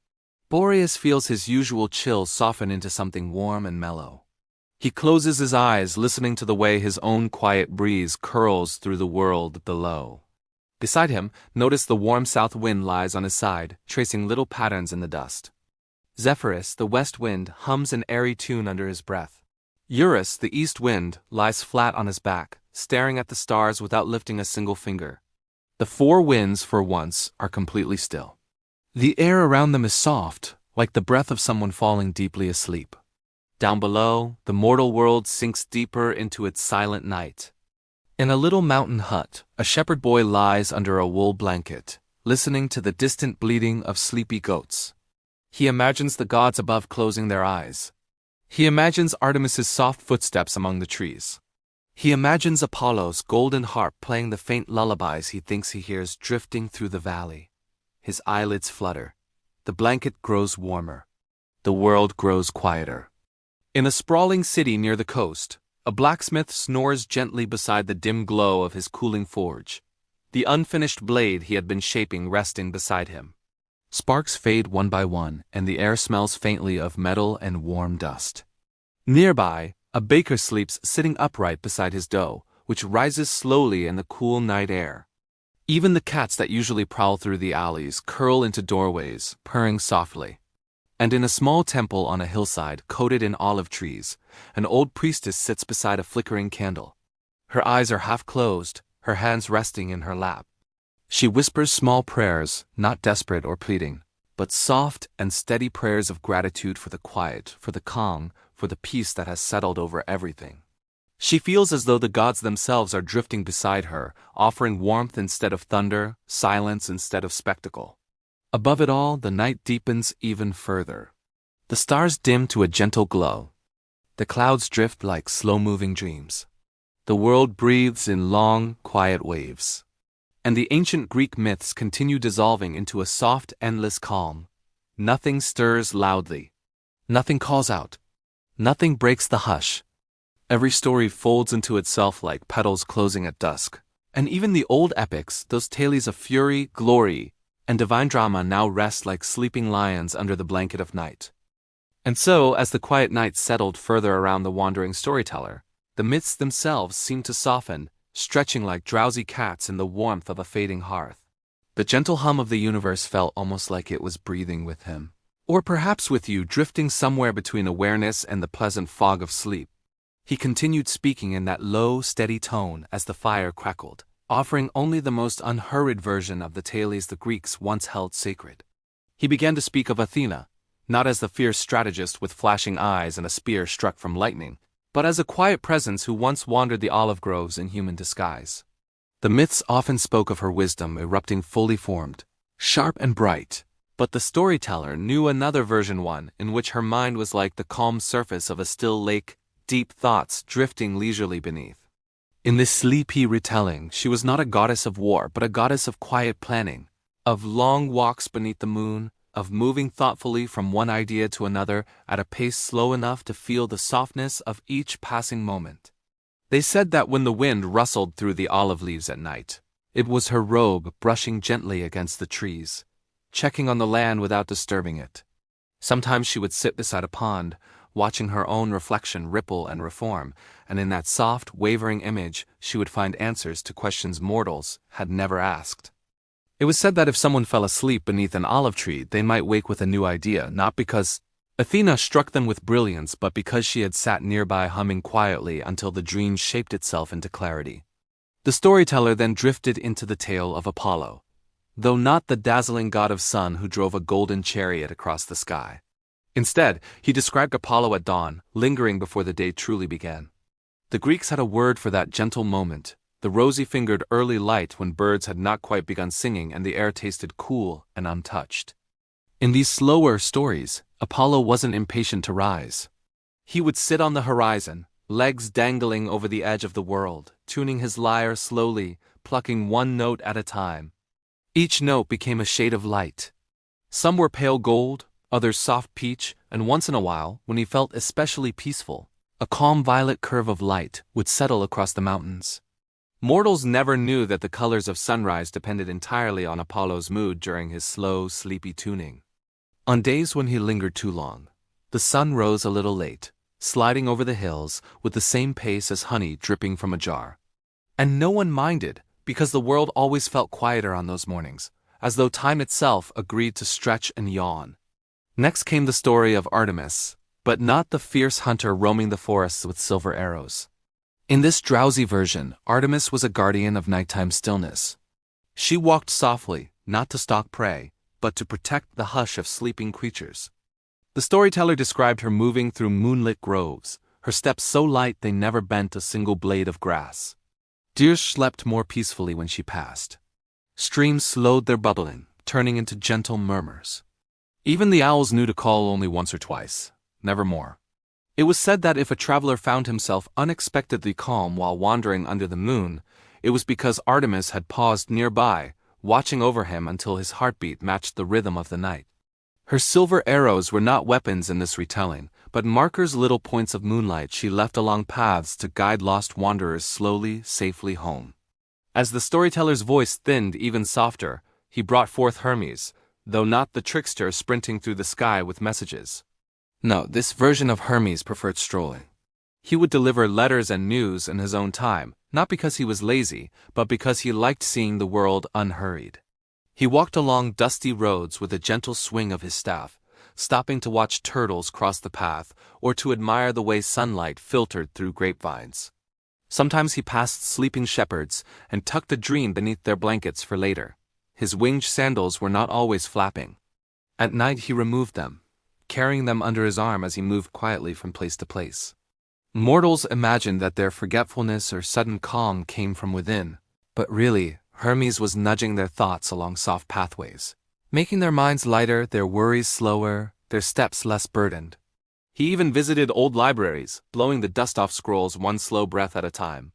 Boreas feels his usual chill soften into something warm and mellow. He closes his eyes, listening to the way his own quiet breeze curls through the world below. Beside him, notice the warm south wind lies on his side, tracing little patterns in the dust. Zephyrus, the west wind, hums an airy tune under his breath. Eurus, the east wind, lies flat on his back, staring at the stars without lifting a single finger. The four winds, for once, are completely still. The air around them is soft, like the breath of someone falling deeply asleep. Down below, the mortal world sinks deeper into its silent night. In a little mountain hut, a shepherd boy lies under a wool blanket, listening to the distant bleating of sleepy goats. He imagines the gods above closing their eyes. He imagines Artemis's soft footsteps among the trees. He imagines Apollo's golden harp playing the faint lullabies he thinks he hears drifting through the valley. His eyelids flutter. The blanket grows warmer. The world grows quieter. In a sprawling city near the coast, a blacksmith snores gently beside the dim glow of his cooling forge, the unfinished blade he had been shaping resting beside him. Sparks fade one by one, and the air smells faintly of metal and warm dust. Nearby, a baker sleeps sitting upright beside his dough, which rises slowly in the cool night air. Even the cats that usually prowl through the alleys curl into doorways, purring softly. And in a small temple on a hillside coated in olive trees, an old priestess sits beside a flickering candle. Her eyes are half closed, her hands resting in her lap. She whispers small prayers, not desperate or pleading, but soft and steady prayers of gratitude for the quiet, for the calm, for the peace that has settled over everything. She feels as though the gods themselves are drifting beside her, offering warmth instead of thunder, silence instead of spectacle. Above it all, the night deepens even further. The stars dim to a gentle glow. The clouds drift like slow-moving dreams. The world breathes in long, quiet waves. And the ancient Greek myths continue dissolving into a soft, endless calm. Nothing stirs loudly. Nothing calls out. Nothing breaks the hush. Every story folds into itself like petals closing at dusk. And even the old epics, those tales of fury, glory, and divine drama now rest like sleeping lions under the blanket of night. And so, as the quiet night settled further around the wandering storyteller, the myths themselves seemed to soften, stretching like drowsy cats in the warmth of a fading hearth. The gentle hum of the universe felt almost like it was breathing with him. Or perhaps with you, drifting somewhere between awareness and the pleasant fog of sleep. He continued speaking in that low, steady tone as the fire crackled, offering only the most unhurried version of the tales the Greeks once held sacred. He began to speak of Athena, not as the fierce strategist with flashing eyes and a spear struck from lightning, but as a quiet presence who once wandered the olive groves in human disguise. The myths often spoke of her wisdom erupting fully formed, sharp and bright, but the storyteller knew another version, one in which her mind was like the calm surface of a still lake, deep thoughts drifting leisurely beneath. In this sleepy retelling, she was not a goddess of war, but a goddess of quiet planning, of long walks beneath the moon, of moving thoughtfully from one idea to another at a pace slow enough to feel the softness of each passing moment. They said that when the wind rustled through the olive leaves at night, it was her robe brushing gently against the trees, checking on the land without disturbing it. Sometimes she would sit beside a pond, watching her own reflection ripple and reform, and in that soft, wavering image she would find answers to questions mortals had never asked. It was said that if someone fell asleep beneath an olive tree, they might wake with a new idea, not because Athena struck them with brilliance, but because she had sat nearby humming quietly until the dream shaped itself into clarity. The storyteller then drifted into the tale of Apollo, though not the dazzling god of sun who drove a golden chariot across the sky. Instead, he described Apollo at dawn, lingering before the day truly began. The Greeks had a word for that gentle moment, the rosy-fingered early light when birds had not quite begun singing and the air tasted cool and untouched. In these slower stories, Apollo wasn't impatient to rise. He would sit on the horizon, legs dangling over the edge of the world, tuning his lyre slowly, plucking one note at a time. Each note became a shade of light. Some were pale gold, others soft peach, and once in a while, when he felt especially peaceful, a calm violet curve of light would settle across the mountains. Mortals never knew that the colors of sunrise depended entirely on Apollo's mood during his slow, sleepy tuning. On days when he lingered too long, the sun rose a little late, sliding over the hills with the same pace as honey dripping from a jar. And no one minded, because the world always felt quieter on those mornings, as though time itself agreed to stretch and yawn. Next came the story of Artemis, but not the fierce hunter roaming the forests with silver arrows. In this drowsy version, Artemis was a guardian of nighttime stillness. She walked softly, not to stalk prey, but to protect the hush of sleeping creatures. The storyteller described her moving through moonlit groves, her steps so light they never bent a single blade of grass. Deer slept more peacefully when she passed. Streams slowed their bubbling, turning into gentle murmurs. Even the owls knew to call only once or twice, never more. It was said that if a traveler found himself unexpectedly calm while wandering under the moon, it was because Artemis had paused nearby, watching over him until his heartbeat matched the rhythm of the night. Her silver arrows were not weapons in this retelling, but markers, little points of moonlight she left along paths to guide lost wanderers slowly, safely home. As the storyteller's voice thinned even softer, he brought forth Hermes, though not the trickster sprinting through the sky with messages. No, this version of Hermes preferred strolling. He would deliver letters and news in his own time, not because he was lazy, but because he liked seeing the world unhurried. He walked along dusty roads with a gentle swing of his staff, stopping to watch turtles cross the path or to admire the way sunlight filtered through grapevines. Sometimes he passed sleeping shepherds and tucked a dream beneath their blankets for later. His winged sandals were not always flapping. At night he removed them, carrying them under his arm as he moved quietly from place to place. Mortals imagined that their forgetfulness or sudden calm came from within, but really, Hermes was nudging their thoughts along soft pathways, making their minds lighter, their worries slower, their steps less burdened. He even visited old libraries, blowing the dust off scrolls one slow breath at a time.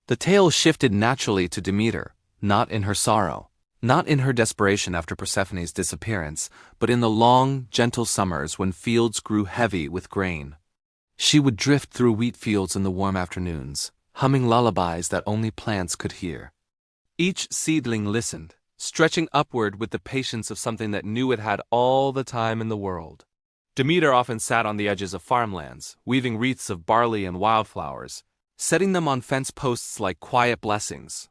The tale shifted naturally to Demeter, not in her sorrow, not in her desperation after Persephone's disappearance, but in the long, gentle summers when fields grew heavy with grain. She would drift through wheat fields in the warm afternoons, humming lullabies that only plants could hear. Each seedling listened, stretching upward with the patience of something that knew it had all the time in the world. Demeter often sat on the edges of farmlands, weaving wreaths of barley and wildflowers, setting them on fence posts like quiet blessings.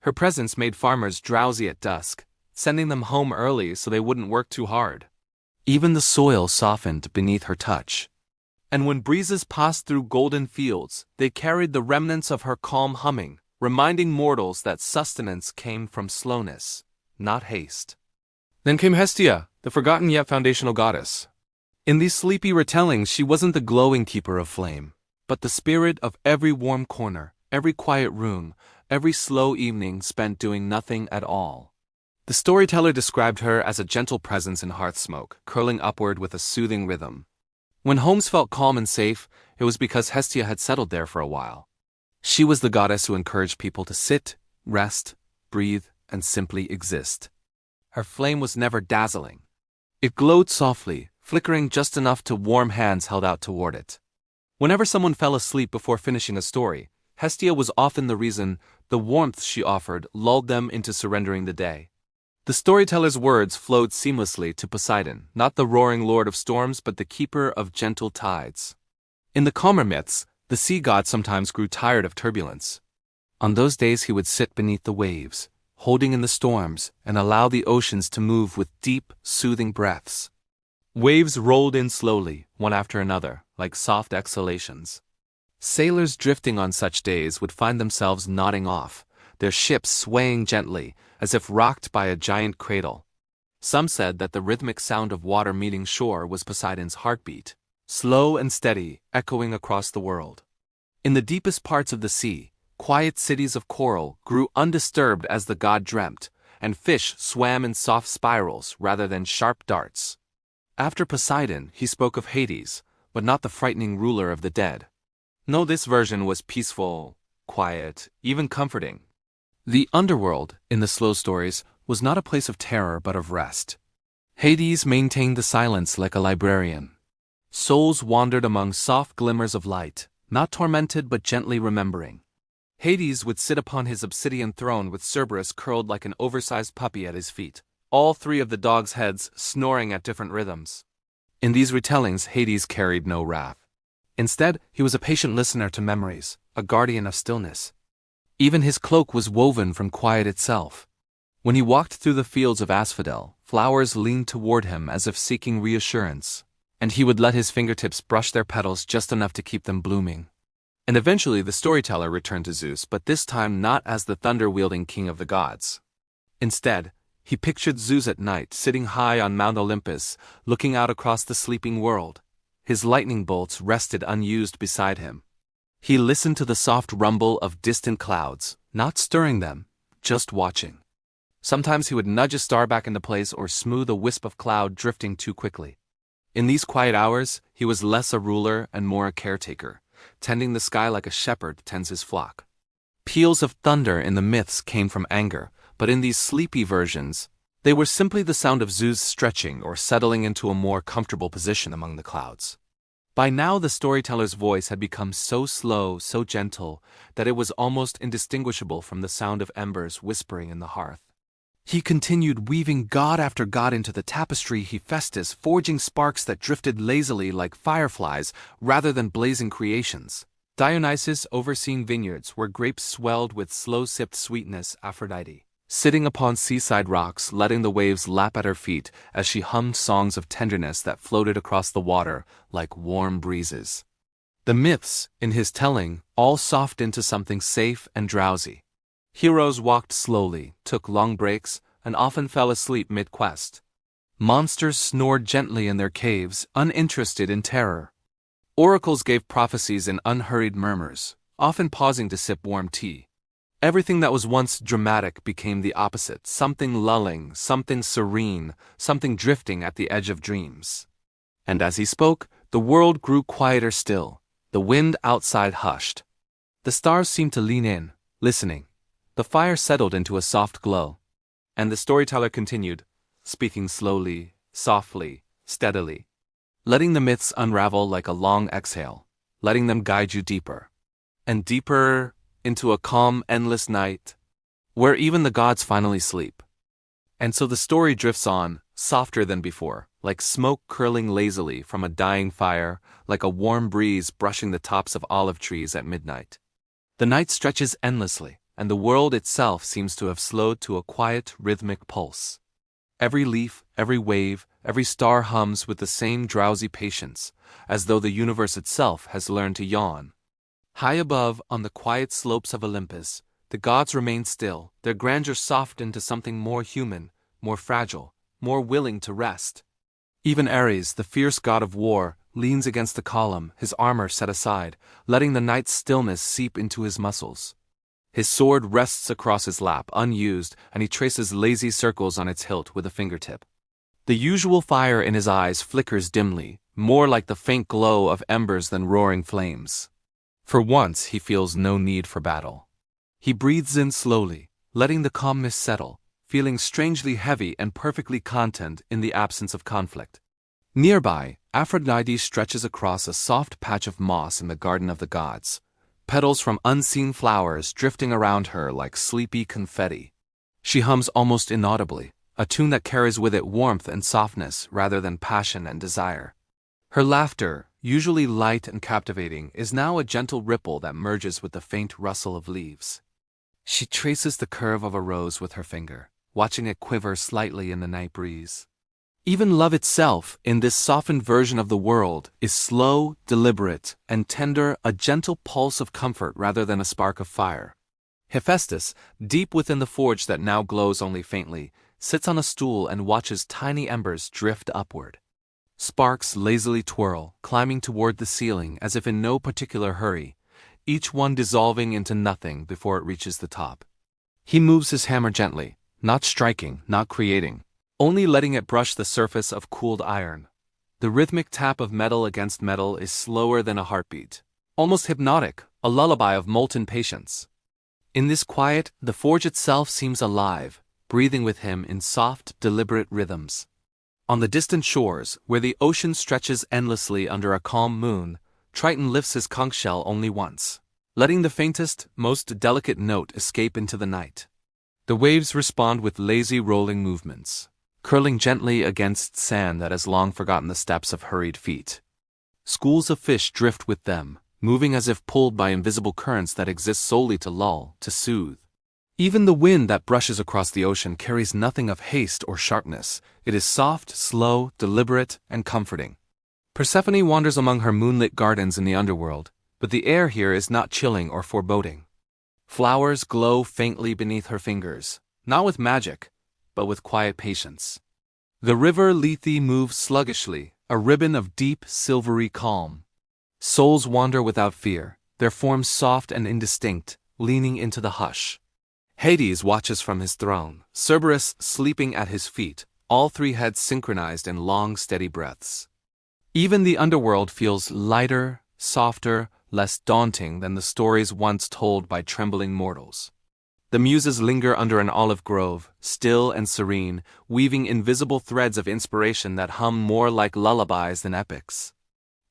Her presence made farmers drowsy at dusk, sending them home early so they wouldn't work too hard. Even the soil softened beneath her touch. And when breezes passed through golden fields, they carried the remnants of her calm humming, reminding mortals that sustenance came from slowness, not haste. Then came Hestia, the forgotten yet foundational goddess. In these sleepy retellings, she wasn't the glowing keeper of flame, but the spirit of every warm corner, every quiet room, every slow evening spent doing nothing at all. The storyteller described her as a gentle presence in hearth smoke, curling upward with a soothing rhythm. When homes felt calm and safe, it was because Hestia had settled there for a while. She was the goddess who encouraged people to sit, rest, breathe, and simply exist. Her flame was never dazzling. It glowed softly, flickering just enough to warm hands held out toward it. Whenever someone fell asleep before finishing a story, Hestia was often the reason. The warmth she offered lulled them into surrendering the day. The storyteller's words flowed seamlessly to Poseidon, not the roaring lord of storms but the keeper of gentle tides. In the calmer myths, the sea god sometimes grew tired of turbulence. On those days he would sit beneath the waves, holding in the storms, and allow the oceans to move with deep, soothing breaths. Waves rolled in slowly, one after another, like soft exhalations. Sailors drifting on such days would find themselves nodding off, their ships swaying gently, as if rocked by a giant cradle. Some said that the rhythmic sound of water meeting shore was Poseidon's heartbeat, slow and steady, echoing across the world. In the deepest parts of the sea, quiet cities of coral grew undisturbed as the god dreamt, and fish swam in soft spirals rather than sharp darts. After Poseidon, he spoke of Hades, but not the frightening ruler of the dead. No, this version was peaceful, quiet, even comforting. The underworld, in the slow stories, was not a place of terror but of rest. Hades maintained the silence like a librarian. Souls wandered among soft glimmers of light, not tormented but gently remembering. Hades would sit upon his obsidian throne with Cerberus curled like an oversized puppy at his feet, all three of the dogs' heads snoring at different rhythms. In these retellings, Hades carried no wrath. Instead, he was a patient listener to memories, a guardian of stillness. Even his cloak was woven from quiet itself. When he walked through the fields of asphodel, flowers leaned toward him as if seeking reassurance, and he would let his fingertips brush their petals just enough to keep them blooming. And eventually the storyteller returned to Zeus, but this time not as the thunder-wielding king of the gods. Instead, he pictured Zeus at night, sitting high on Mount Olympus, looking out across the sleeping world. His lightning bolts rested unused beside him. He listened to the soft rumble of distant clouds, not stirring them, just watching. Sometimes he would nudge a star back into place or smooth a wisp of cloud drifting too quickly. In these quiet hours, he was less a ruler and more a caretaker, tending the sky like a shepherd tends his flock. Peals of thunder in the myths came from anger, but in these sleepy versions, they were simply the sound of Zeus stretching or settling into a more comfortable position among the clouds. By now the storyteller's voice had become so slow, so gentle, that it was almost indistinguishable from the sound of embers whispering in the hearth. He continued weaving god after god into the tapestry Hephaestus, forging sparks that drifted lazily like fireflies rather than blazing creations. Dionysus overseeing vineyards where grapes swelled with slow-sipped sweetness. Aphrodite, sitting upon seaside rocks, letting the waves lap at her feet as she hummed songs of tenderness that floated across the water like warm breezes. The myths, in his telling, all softened into something safe and drowsy. Heroes walked slowly, took long breaks, and often fell asleep mid-quest. Monsters snored gently in their caves, uninterested in terror. Oracles gave prophecies in unhurried murmurs, often pausing to sip warm tea. Everything that was once dramatic became the opposite, something lulling, something serene, something drifting at the edge of dreams. And as he spoke, the world grew quieter still. The wind outside hushed. The stars seemed to lean in, listening. The fire settled into a soft glow. And the storyteller continued, speaking slowly, softly, steadily, letting the myths unravel like a long exhale, letting them guide you deeper and deeper into a calm, endless night, where even the gods finally sleep. And so the story drifts on, softer than before, like smoke curling lazily from a dying fire, like a warm breeze brushing the tops of olive trees at midnight. The night stretches endlessly, and the world itself seems to have slowed to a quiet, rhythmic pulse. Every leaf, every wave, every star hums with the same drowsy patience, as though the universe itself has learned to yawn. High above, on the quiet slopes of Olympus, the gods remain still, their grandeur softened to something more human, more fragile, more willing to rest. Even Ares, the fierce god of war, leans against the column, his armor set aside, letting the night's stillness seep into his muscles. His sword rests across his lap, unused, and he traces lazy circles on its hilt with a fingertip. The usual fire in his eyes flickers dimly, more like the faint glow of embers than roaring flames. For once he feels no need for battle. He breathes in slowly, letting the calmness settle, feeling strangely heavy and perfectly content in the absence of conflict. Nearby, Aphrodite stretches across a soft patch of moss in the garden of the gods, petals from unseen flowers drifting around her like sleepy confetti. She hums almost inaudibly, a tune that carries with it warmth and softness rather than passion and desire. Her laughter, usually light and captivating, is now a gentle ripple that merges with the faint rustle of leaves. She traces the curve of a rose with her finger, watching it quiver slightly in the night breeze. Even love itself, in this softened version of the world, is slow, deliberate, and tender, a gentle pulse of comfort rather than a spark of fire. Hephaestus, deep within the forge that now glows only faintly, sits on a stool and watches tiny embers drift upward. Sparks lazily twirl, climbing toward the ceiling as if in no particular hurry, each one dissolving into nothing before it reaches the top. He moves his hammer gently, not striking, not creating, only letting it brush the surface of cooled iron. The rhythmic tap of metal against metal is slower than a heartbeat, almost hypnotic, a lullaby of molten patience. In this quiet, the forge itself seems alive, breathing with him in soft, deliberate rhythms. On the distant shores, where the ocean stretches endlessly under a calm moon, Triton lifts his conch shell only once, letting the faintest, most delicate note escape into the night. The waves respond with lazy rolling movements, curling gently against sand that has long forgotten the steps of hurried feet. Schools of fish drift with them, moving as if pulled by invisible currents that exist solely to lull, to soothe. Even the wind that brushes across the ocean carries nothing of haste or sharpness. It is soft, slow, deliberate, and comforting. Persephone wanders among her moonlit gardens in the underworld, but the air here is not chilling or foreboding. Flowers glow faintly beneath her fingers, not with magic, but with quiet patience. The river Lethe moves sluggishly, a ribbon of deep, silvery calm. Souls wander without fear, their forms soft and indistinct, leaning into the hush. Hades watches from his throne, Cerberus sleeping at his feet, all three heads synchronized in long, steady breaths. Even the underworld feels lighter, softer, less daunting than the stories once told by trembling mortals. The muses linger under an olive grove, still and serene, weaving invisible threads of inspiration that hum more like lullabies than epics.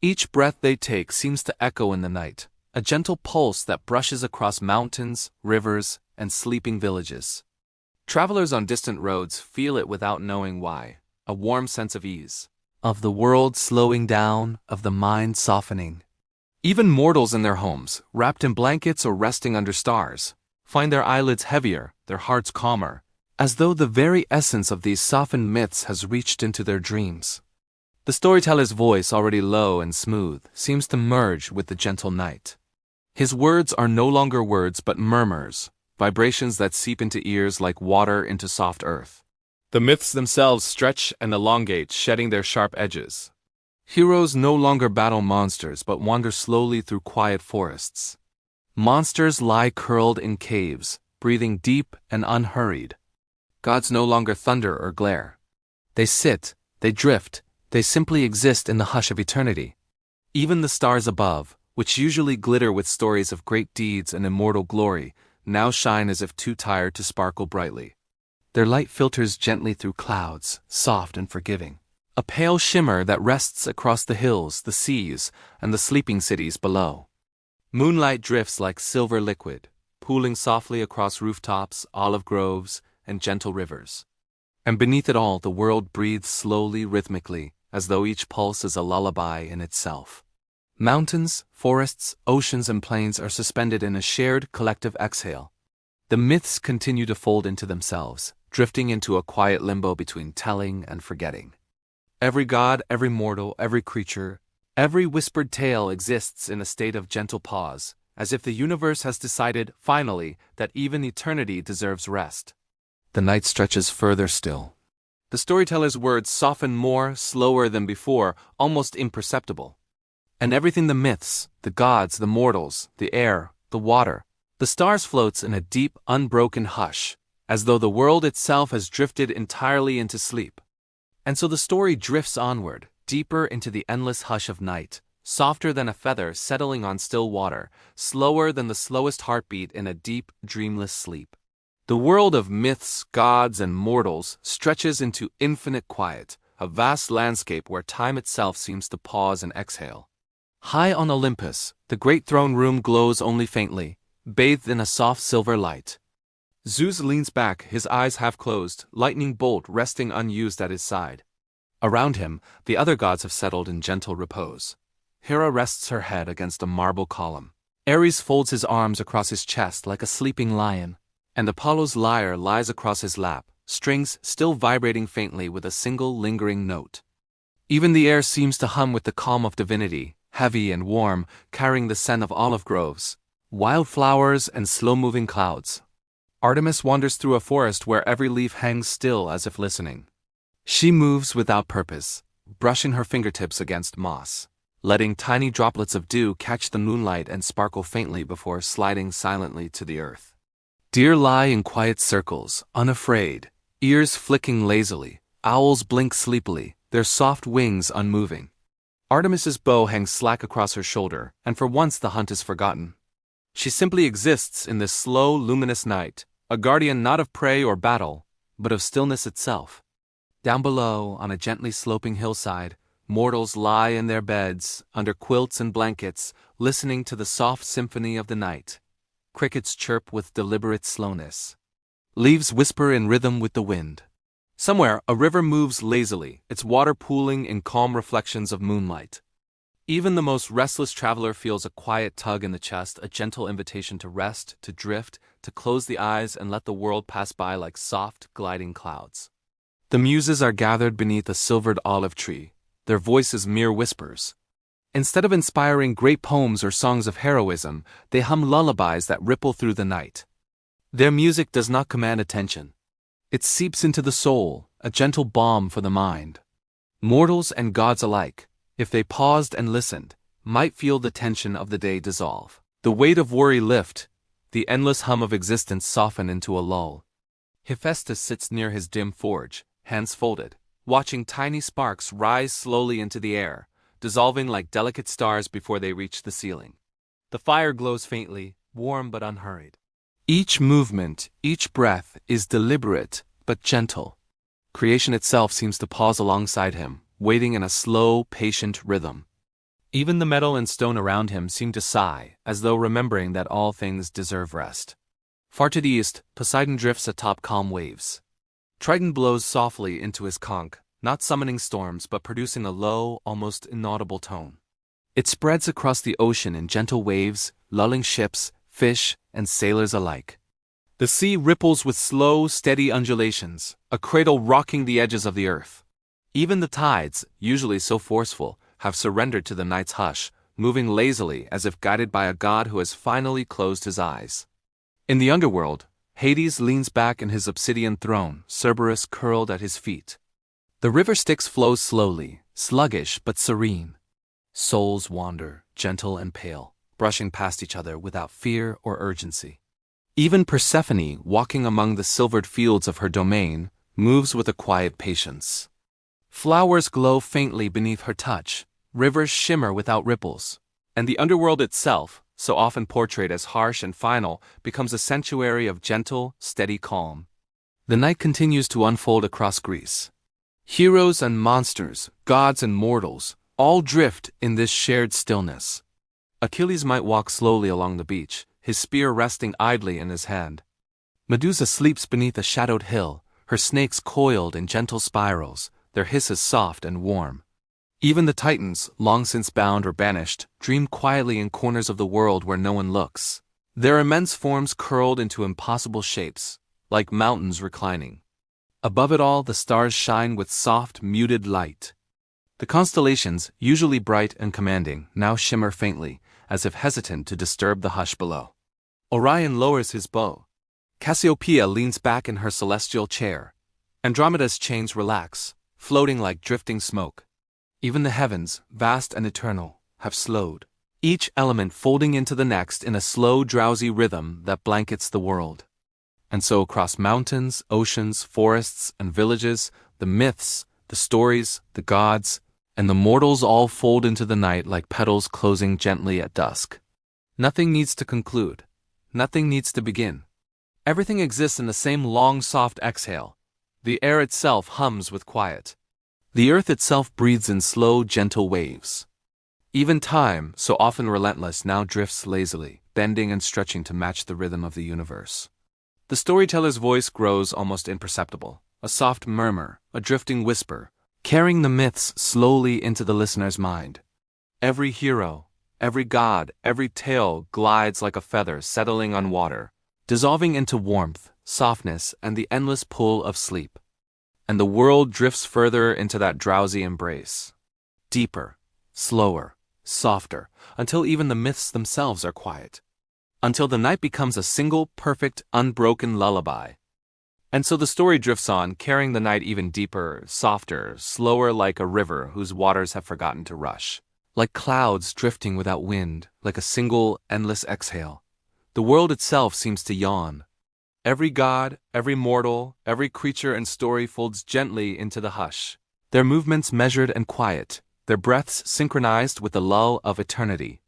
Each breath they take seems to echo in the night, a gentle pulse that brushes across mountains, rivers, and sleeping villages. Travelers on distant roads feel it without knowing why, a warm sense of ease, of the world slowing down, of the mind softening. Even mortals in their homes, wrapped in blankets or resting under stars, find their eyelids heavier, their hearts calmer, as though the very essence of these softened myths has reached into their dreams. The storyteller's voice, already low and smooth, seems to merge with the gentle night. His words are no longer words but murmurs, vibrations that seep into ears like water into soft earth. The myths themselves stretch and elongate, shedding their sharp edges. Heroes no longer battle monsters but wander slowly through quiet forests. Monsters lie curled in caves, breathing deep and unhurried. Gods no longer thunder or glare. They sit, they drift, they simply exist in the hush of eternity. Even the stars above, which usually glitter with stories of great deeds and immortal glory, now shine as if too tired to sparkle brightly. Their light filters gently through clouds, soft and forgiving. A pale shimmer that rests across the hills, the seas, and the sleeping cities below. Moonlight drifts like silver liquid, pooling softly across rooftops, olive groves, and gentle rivers. And beneath it all, the world breathes slowly, rhythmically, as though each pulse is a lullaby in itself. Mountains, forests, oceans, and plains are suspended in a shared collective exhale. The myths continue to fold into themselves, drifting into a quiet limbo between telling and forgetting. Every god, every mortal, every creature, every whispered tale exists in a state of gentle pause, as if the universe has decided, finally, that even eternity deserves rest. The night stretches further still. The storyteller's words soften more, slower than before, almost imperceptible. And everything the myths, the gods, the mortals, the air, the water, the stars floats in a deep, unbroken hush, as though the world itself has drifted entirely into sleep. And so the story drifts onward, deeper into the endless hush of night, softer than a feather settling on still water, slower than the slowest heartbeat in a deep, dreamless sleep. The world of myths, gods, and mortals stretches into infinite quiet, a vast landscape where time itself seems to pause and exhale. High on Olympus, the great throne room glows only faintly, bathed in a soft silver light. Zeus leans back, his eyes half closed, lightning bolt resting unused at his side. Around him, the other gods have settled in gentle repose. Hera rests her head against a marble column. Ares folds his arms across his chest like a sleeping lion, and Apollo's lyre lies across his lap, strings still vibrating faintly with a single lingering note. Even the air seems to hum with the calm of divinity, heavy and warm, carrying the scent of olive groves, wildflowers, and slow-moving clouds. Artemis wanders through a forest where every leaf hangs still as if listening. She moves without purpose, brushing her fingertips against moss, letting tiny droplets of dew catch the moonlight and sparkle faintly before sliding silently to the earth. Deer lie in quiet circles, unafraid, ears flicking lazily. Owls blink sleepily, their soft wings unmoving. Artemis's bow hangs slack across her shoulder, and for once the hunt is forgotten. She simply exists in this slow, luminous night, a guardian not of prey or battle, but of stillness itself. Down below, on a gently sloping hillside, mortals lie in their beds, under quilts and blankets, listening to the soft symphony of the night. Crickets chirp with deliberate slowness. Leaves whisper in rhythm with the wind. Somewhere, a river moves lazily, its water pooling in calm reflections of moonlight. Even the most restless traveler feels a quiet tug in the chest, a gentle invitation to rest, to drift, to close the eyes and let the world pass by like soft, gliding clouds. The muses are gathered beneath a silvered olive tree, their voices mere whispers. Instead of inspiring great poems or songs of heroism, they hum lullabies that ripple through the night. Their music does not command attention. It seeps into the soul, a gentle balm for the mind. Mortals and gods alike, if they paused and listened, might feel the tension of the day dissolve. The weight of worry lift, the endless hum of existence soften into a lull. Hephaestus sits near his dim forge, hands folded, watching tiny sparks rise slowly into the air, dissolving like delicate stars before they reach the ceiling. The fire glows faintly, warm but unhurried. Each movement, each breath is deliberate but gentle. Creation itself seems to pause alongside him, waiting in a slow, patient rhythm. Even the metal and stone around him seem to sigh, as though remembering that all things deserve rest. Far to the east, Poseidon drifts atop calm waves. Triton blows softly into his conch, not summoning storms but producing a low, almost inaudible tone. It spreads across the ocean in gentle waves, lulling ships, fish, and sailors alike. The sea ripples with slow, steady undulations, a cradle rocking the edges of the earth. Even the tides, usually so forceful, have surrendered to the night's hush, moving lazily as if guided by a god who has finally closed his eyes. In the underworld, Hades leans back in his obsidian throne, Cerberus curled at his feet. The river Styx flows slowly, sluggish but serene. Souls wander, gentle and pale, brushing past each other without fear or urgency. Even Persephone, walking among the silvered fields of her domain, moves with a quiet patience. Flowers glow faintly beneath her touch, rivers shimmer without ripples, and the underworld itself, so often portrayed as harsh and final, becomes a sanctuary of gentle, steady calm. The night continues to unfold across Greece. Heroes and monsters, gods and mortals, all drift in this shared stillness. Achilles might walk slowly along the beach, his spear resting idly in his hand. Medusa sleeps beneath a shadowed hill, her snakes coiled in gentle spirals, their hisses soft and warm. Even the Titans, long since bound or banished, dream quietly in corners of the world where no one looks. Their immense forms curled into impossible shapes, like mountains reclining. Above it all, the stars shine with soft, muted light. The constellations, usually bright and commanding, now shimmer faintly, as if hesitant to disturb the hush below. Orion lowers his bow. Cassiopeia leans back in her celestial chair. Andromeda's chains relax, floating like drifting smoke. Even the heavens, vast and eternal, have slowed, each element folding into the next in a slow, drowsy rhythm that blankets the world. And so across mountains, oceans, forests, and villages, the myths, the stories, the gods, and the mortals all fold into the night like petals closing gently at dusk. Nothing needs to conclude. Nothing needs to begin. Everything exists in the same long, soft exhale. The air itself hums with quiet. The earth itself breathes in slow, gentle waves. Even time, so often relentless, now drifts lazily, bending and stretching to match the rhythm of the universe. The storyteller's voice grows almost imperceptible, a soft murmur, a drifting whisper, carrying the myths slowly into the listener's mind. Every hero, every god, every tale glides like a feather settling on water, dissolving into warmth, softness, and the endless pull of sleep. And the world drifts further into that drowsy embrace. Deeper, slower, softer, until even the myths themselves are quiet. Until the night becomes a single, perfect, unbroken lullaby. And so the story drifts on, carrying the night even deeper, softer, slower, like a river whose waters have forgotten to rush. Like clouds drifting without wind, like a single, endless exhale. The world itself seems to yawn. Every god, every mortal, every creature and story folds gently into the hush. Their movements measured and quiet, their breaths synchronized with the lull of eternity.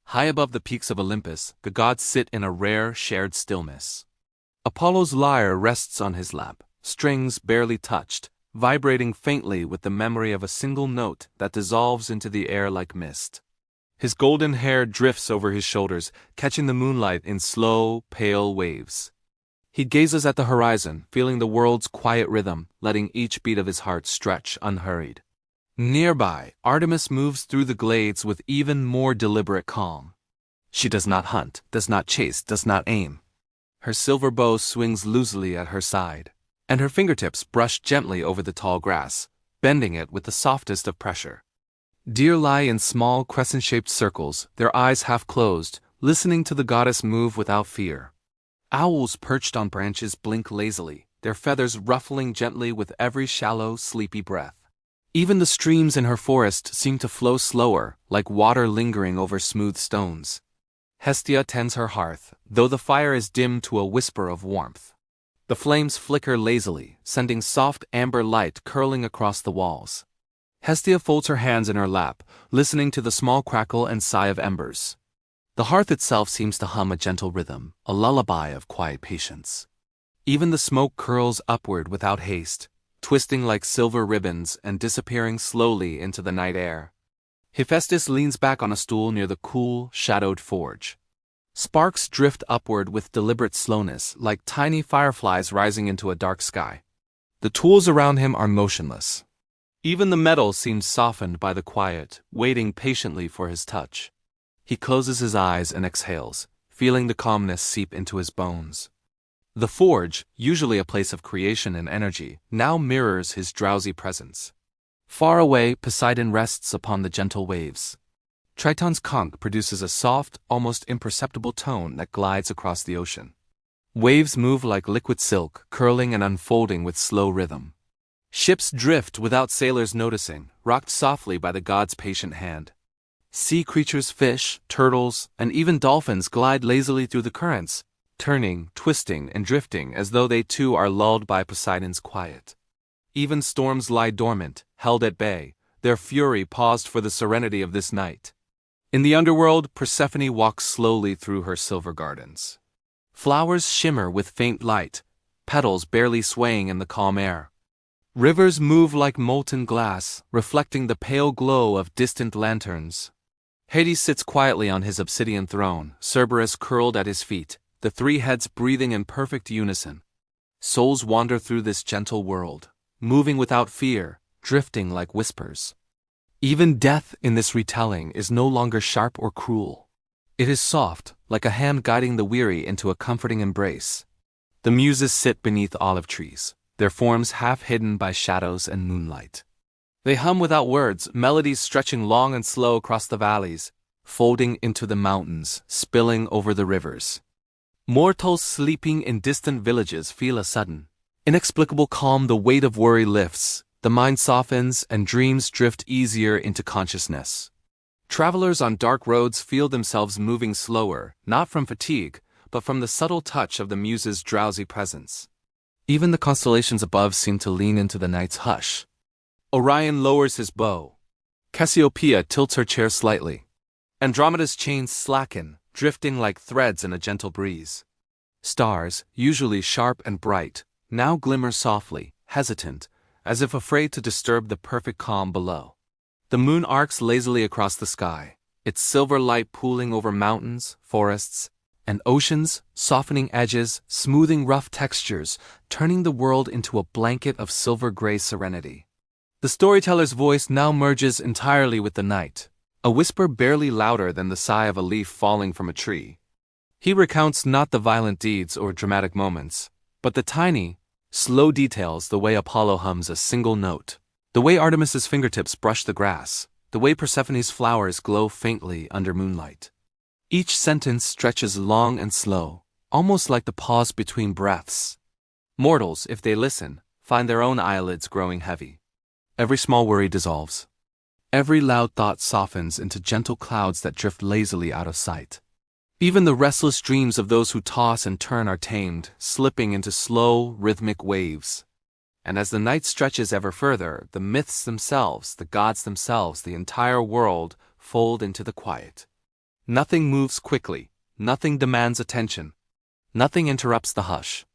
High above the peaks of Olympus, the gods sit in a rare, shared stillness. Apollo's lyre rests on his lap, strings barely touched, vibrating faintly with the memory of a single note that dissolves into the air like mist. His golden hair drifts over his shoulders, catching the moonlight in slow, pale waves. He gazes at the horizon, feeling the world's quiet rhythm, letting each beat of his heart stretch unhurried. Nearby, Artemis moves through the glades with even more deliberate calm. She does not hunt, does not chase, does not aim. Her silver bow swings loosely at her side, and her fingertips brush gently over the tall grass, bending it with the softest of pressure. Deer lie in small crescent-shaped circles, their eyes half closed, listening to the goddess move without fear. Owls perched on branches blink lazily, their feathers ruffling gently with every shallow, sleepy breath. Even the streams in her forest seem to flow slower, like water lingering over smooth stones. Hestia tends her hearth, though the fire is dimmed to a whisper of warmth. The flames flicker lazily, sending soft amber light curling across the walls. Hestia folds her hands in her lap, listening to the small crackle and sigh of embers. The hearth itself seems to hum a gentle rhythm, a lullaby of quiet patience. Even the smoke curls upward without haste, twisting like silver ribbons and disappearing slowly into the night air. Hephaestus leans back on a stool near the cool, shadowed forge. Sparks drift upward with deliberate slowness, like tiny fireflies rising into a dark sky. The tools around him are motionless. Even the metal seems softened by the quiet, waiting patiently for his touch. He closes his eyes and exhales, feeling the calmness seep into his bones. The forge, usually a place of creation and energy, now mirrors his drowsy presence. Far away, Poseidon rests upon the gentle waves. Triton's conch produces a soft, almost imperceptible tone that glides across the ocean. Waves move like liquid silk, curling and unfolding with slow rhythm. Ships drift without sailors noticing, rocked softly by the god's patient hand. Sea creatures, fish, turtles, and even dolphins glide lazily through the currents, turning, twisting, and drifting as though they too are lulled by Poseidon's quiet. Even storms lie dormant, held at bay, their fury paused for the serenity of this night. In the underworld, Persephone walks slowly through her silver gardens. Flowers shimmer with faint light, petals barely swaying in the calm air. Rivers move like molten glass, reflecting the pale glow of distant lanterns. Hades sits quietly on his obsidian throne, Cerberus curled at his feet, the three heads breathing in perfect unison. Souls wander through this gentle world, moving without fear, drifting like whispers. Even death in this retelling is no longer sharp or cruel. It is soft, like a hand guiding the weary into a comforting embrace. The muses sit beneath olive trees, their forms half hidden by shadows and moonlight. They hum without words, melodies stretching long and slow across the valleys, folding into the mountains, spilling over the rivers. Mortals sleeping in distant villages feel a sudden, inexplicable calm. The weight of worry lifts, the mind softens, and dreams drift easier into consciousness. Travelers on dark roads feel themselves moving slower, not from fatigue, but from the subtle touch of the muse's drowsy presence. Even the constellations above seem to lean into the night's hush. Orion lowers his bow. Cassiopeia tilts her chair slightly. Andromeda's chains slacken, drifting like threads in a gentle breeze. Stars, usually sharp and bright, now glimmer softly, hesitant, as if afraid to disturb the perfect calm below. The moon arcs lazily across the sky, its silver light pooling over mountains, forests, and oceans, softening edges, smoothing rough textures, turning the world into a blanket of silver-gray serenity. The storyteller's voice now merges entirely with the night, a whisper barely louder than the sigh of a leaf falling from a tree. He recounts not the violent deeds or dramatic moments, but the tiny, slow details, the way Apollo hums a single note, the way Artemis's fingertips brush the grass, the way Persephone's flowers glow faintly under moonlight. Each sentence stretches long and slow, almost like the pause between breaths. Mortals, if they listen, find their own eyelids growing heavy. Every small worry dissolves. Every loud thought softens into gentle clouds that drift lazily out of sight. Even the restless dreams of those who toss and turn are tamed, slipping into slow, rhythmic waves. And as the night stretches ever further, the myths themselves, the gods themselves, the entire world fold into the quiet. Nothing moves quickly, nothing demands attention, nothing interrupts the hush.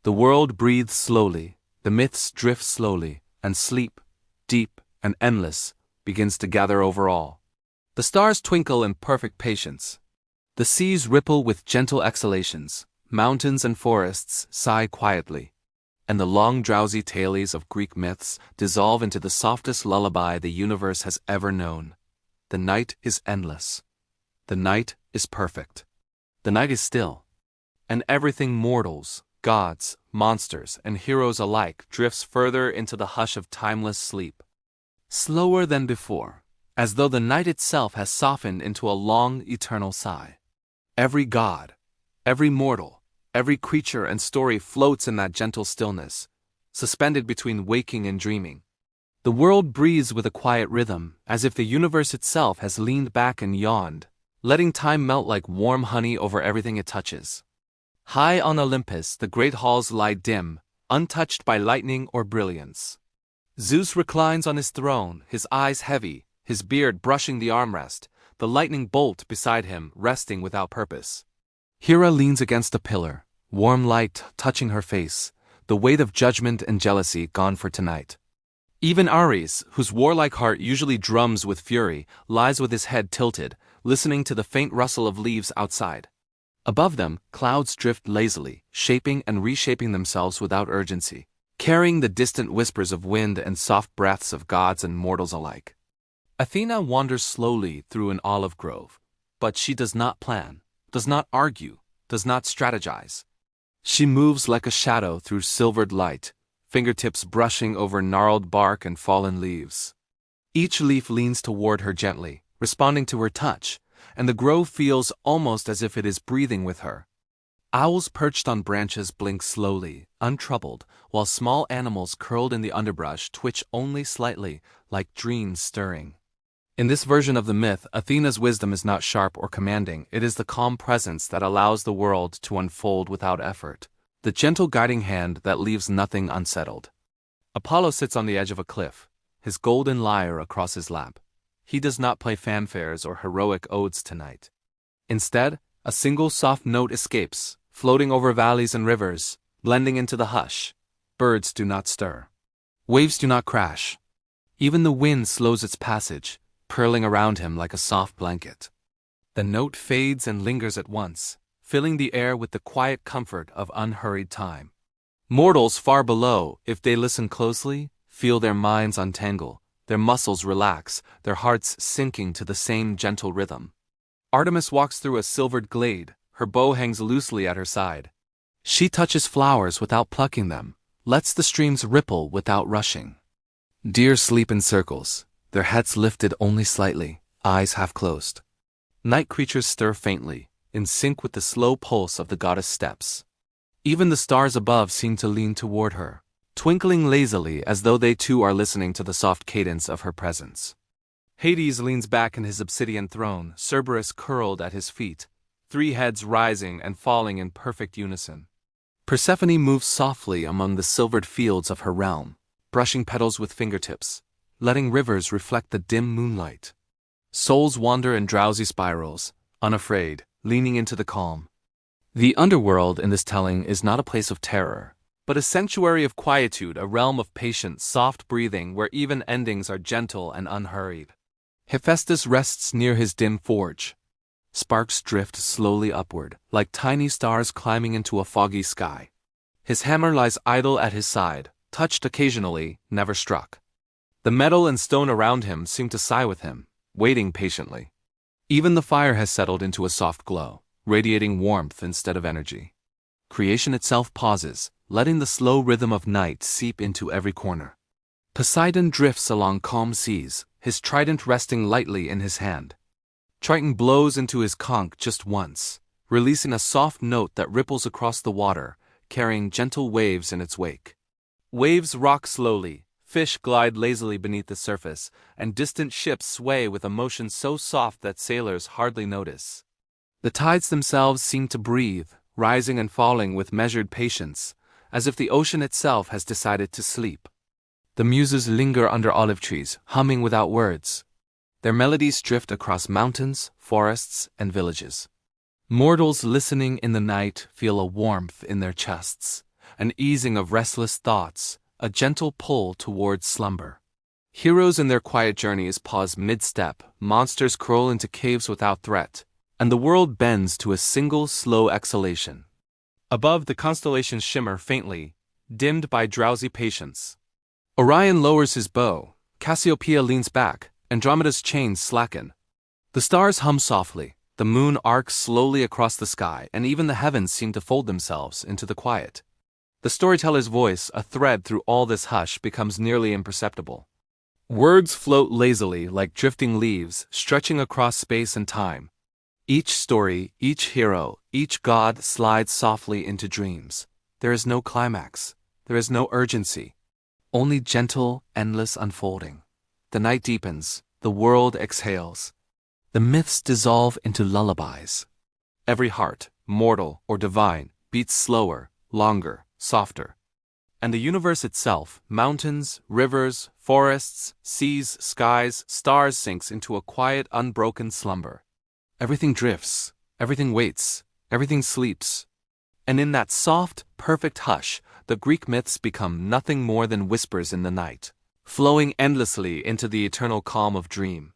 The world breathes slowly, the myths drift slowly, and sleep, deep and endless, begins to gather over all. The stars twinkle in perfect patience. The seas ripple with gentle exhalations, mountains and forests sigh quietly, and the long drowsy tales of Greek myths dissolve into the softest lullaby the universe has ever known. The night is endless. The night is perfect. The night is still. And everything mortals, gods, monsters, and heroes alike drifts further into the hush of timeless sleep. Slower than before, as though the night itself has softened into a long, eternal sigh. Every god, every mortal, every creature and story floats in that gentle stillness, suspended between waking and dreaming. The world breathes with a quiet rhythm, as if the universe itself has leaned back and yawned, letting time melt like warm honey over everything it touches. High on Olympus, the great halls lie dim, untouched by lightning or brilliance. Zeus reclines on his throne, his eyes heavy, his beard brushing the armrest, the lightning bolt beside him resting without purpose. Hera leans against a pillar, warm light touching her face, the weight of judgment and jealousy gone for tonight. Even Ares, whose warlike heart usually drums with fury, lies with his head tilted, listening to the faint rustle of leaves outside. Above them, clouds drift lazily, shaping and reshaping themselves without urgency, carrying the distant whispers of wind and soft breaths of gods and mortals alike. Athena wanders slowly through an olive grove, but she does not plan, does not argue, does not strategize. She moves like a shadow through silvered light, fingertips brushing over gnarled bark and fallen leaves. Each leaf leans toward her gently, responding to her touch, and the grove feels almost as if it is breathing with her. Owls perched on branches blink slowly, untroubled, while small animals curled in the underbrush twitch only slightly, like dreams stirring. In this version of the myth, Athena's wisdom is not sharp or commanding, it is the calm presence that allows the world to unfold without effort, the gentle guiding hand that leaves nothing unsettled. Apollo sits on the edge of a cliff, his golden lyre across his lap. He does not play fanfares or heroic odes tonight. Instead, a single soft note escapes, floating over valleys and rivers, blending into the hush. Birds do not stir. Waves do not crash. Even the wind slows its passage, curling around him like a soft blanket. The note fades and lingers at once, filling the air with the quiet comfort of unhurried time. Mortals far below, if they listen closely, feel their minds untangle, their muscles relax, their hearts sinking to the same gentle rhythm. Artemis walks through a silvered glade, her bow hangs loosely at her side. She touches flowers without plucking them, lets the streams ripple without rushing. Deer sleep in circles, their heads lifted only slightly, eyes half closed. Night creatures stir faintly, in sync with the slow pulse of the goddess' steps. Even the stars above seem to lean toward her, twinkling lazily as though they too are listening to the soft cadence of her presence. Hades leans back in his obsidian throne, Cerberus curled at his feet, three heads rising and falling in perfect unison. Persephone moves softly among the silvered fields of her realm, brushing petals with fingertips, letting rivers reflect the dim moonlight. Souls wander in drowsy spirals, unafraid, leaning into the calm. The underworld in this telling is not a place of terror, but a sanctuary of quietude, a realm of patient, soft breathing where even endings are gentle and unhurried. Hephaestus rests near his dim forge. Sparks drift slowly upward, like tiny stars climbing into a foggy sky. His hammer lies idle at his side, touched occasionally, never struck. The metal and stone around him seem to sigh with him, waiting patiently. Even the fire has settled into a soft glow, radiating warmth instead of energy. Creation itself pauses, letting the slow rhythm of night seep into every corner. Poseidon drifts along calm seas, his trident resting lightly in his hand. Triton blows into his conch just once, releasing a soft note that ripples across the water, carrying gentle waves in its wake. Waves rock slowly, fish glide lazily beneath the surface, and distant ships sway with a motion so soft that sailors hardly notice. The tides themselves seem to breathe, rising and falling with measured patience, as if the ocean itself has decided to sleep. The muses linger under olive trees, humming without words. Their melodies drift across mountains, forests, and villages. Mortals listening in the night feel a warmth in their chests, an easing of restless thoughts, a gentle pull towards slumber. Heroes in their quiet journeys pause mid-step, monsters crawl into caves without threat, and the world bends to a single slow exhalation. Above, the constellations shimmer faintly, dimmed by drowsy patience. Orion lowers his bow, Cassiopeia leans back, Andromeda's chains slacken. The stars hum softly, the moon arcs slowly across the sky, and even the heavens seem to fold themselves into the quiet. The storyteller's voice, a thread through all this hush, becomes nearly imperceptible. Words float lazily like drifting leaves, stretching across space and time. Each story, each hero, each god slides softly into dreams. There is no climax. There is no urgency. Only gentle, endless unfolding. The night deepens. The world exhales. The myths dissolve into lullabies. Every heart, mortal or divine, beats slower, longer, softer. And the universe itself, mountains, rivers, forests, seas, skies, stars, sinks into a quiet, unbroken slumber. Everything drifts, everything waits, everything sleeps. And in that soft, perfect hush, the Greek myths become nothing more than whispers in the night, flowing endlessly into the eternal calm of dream.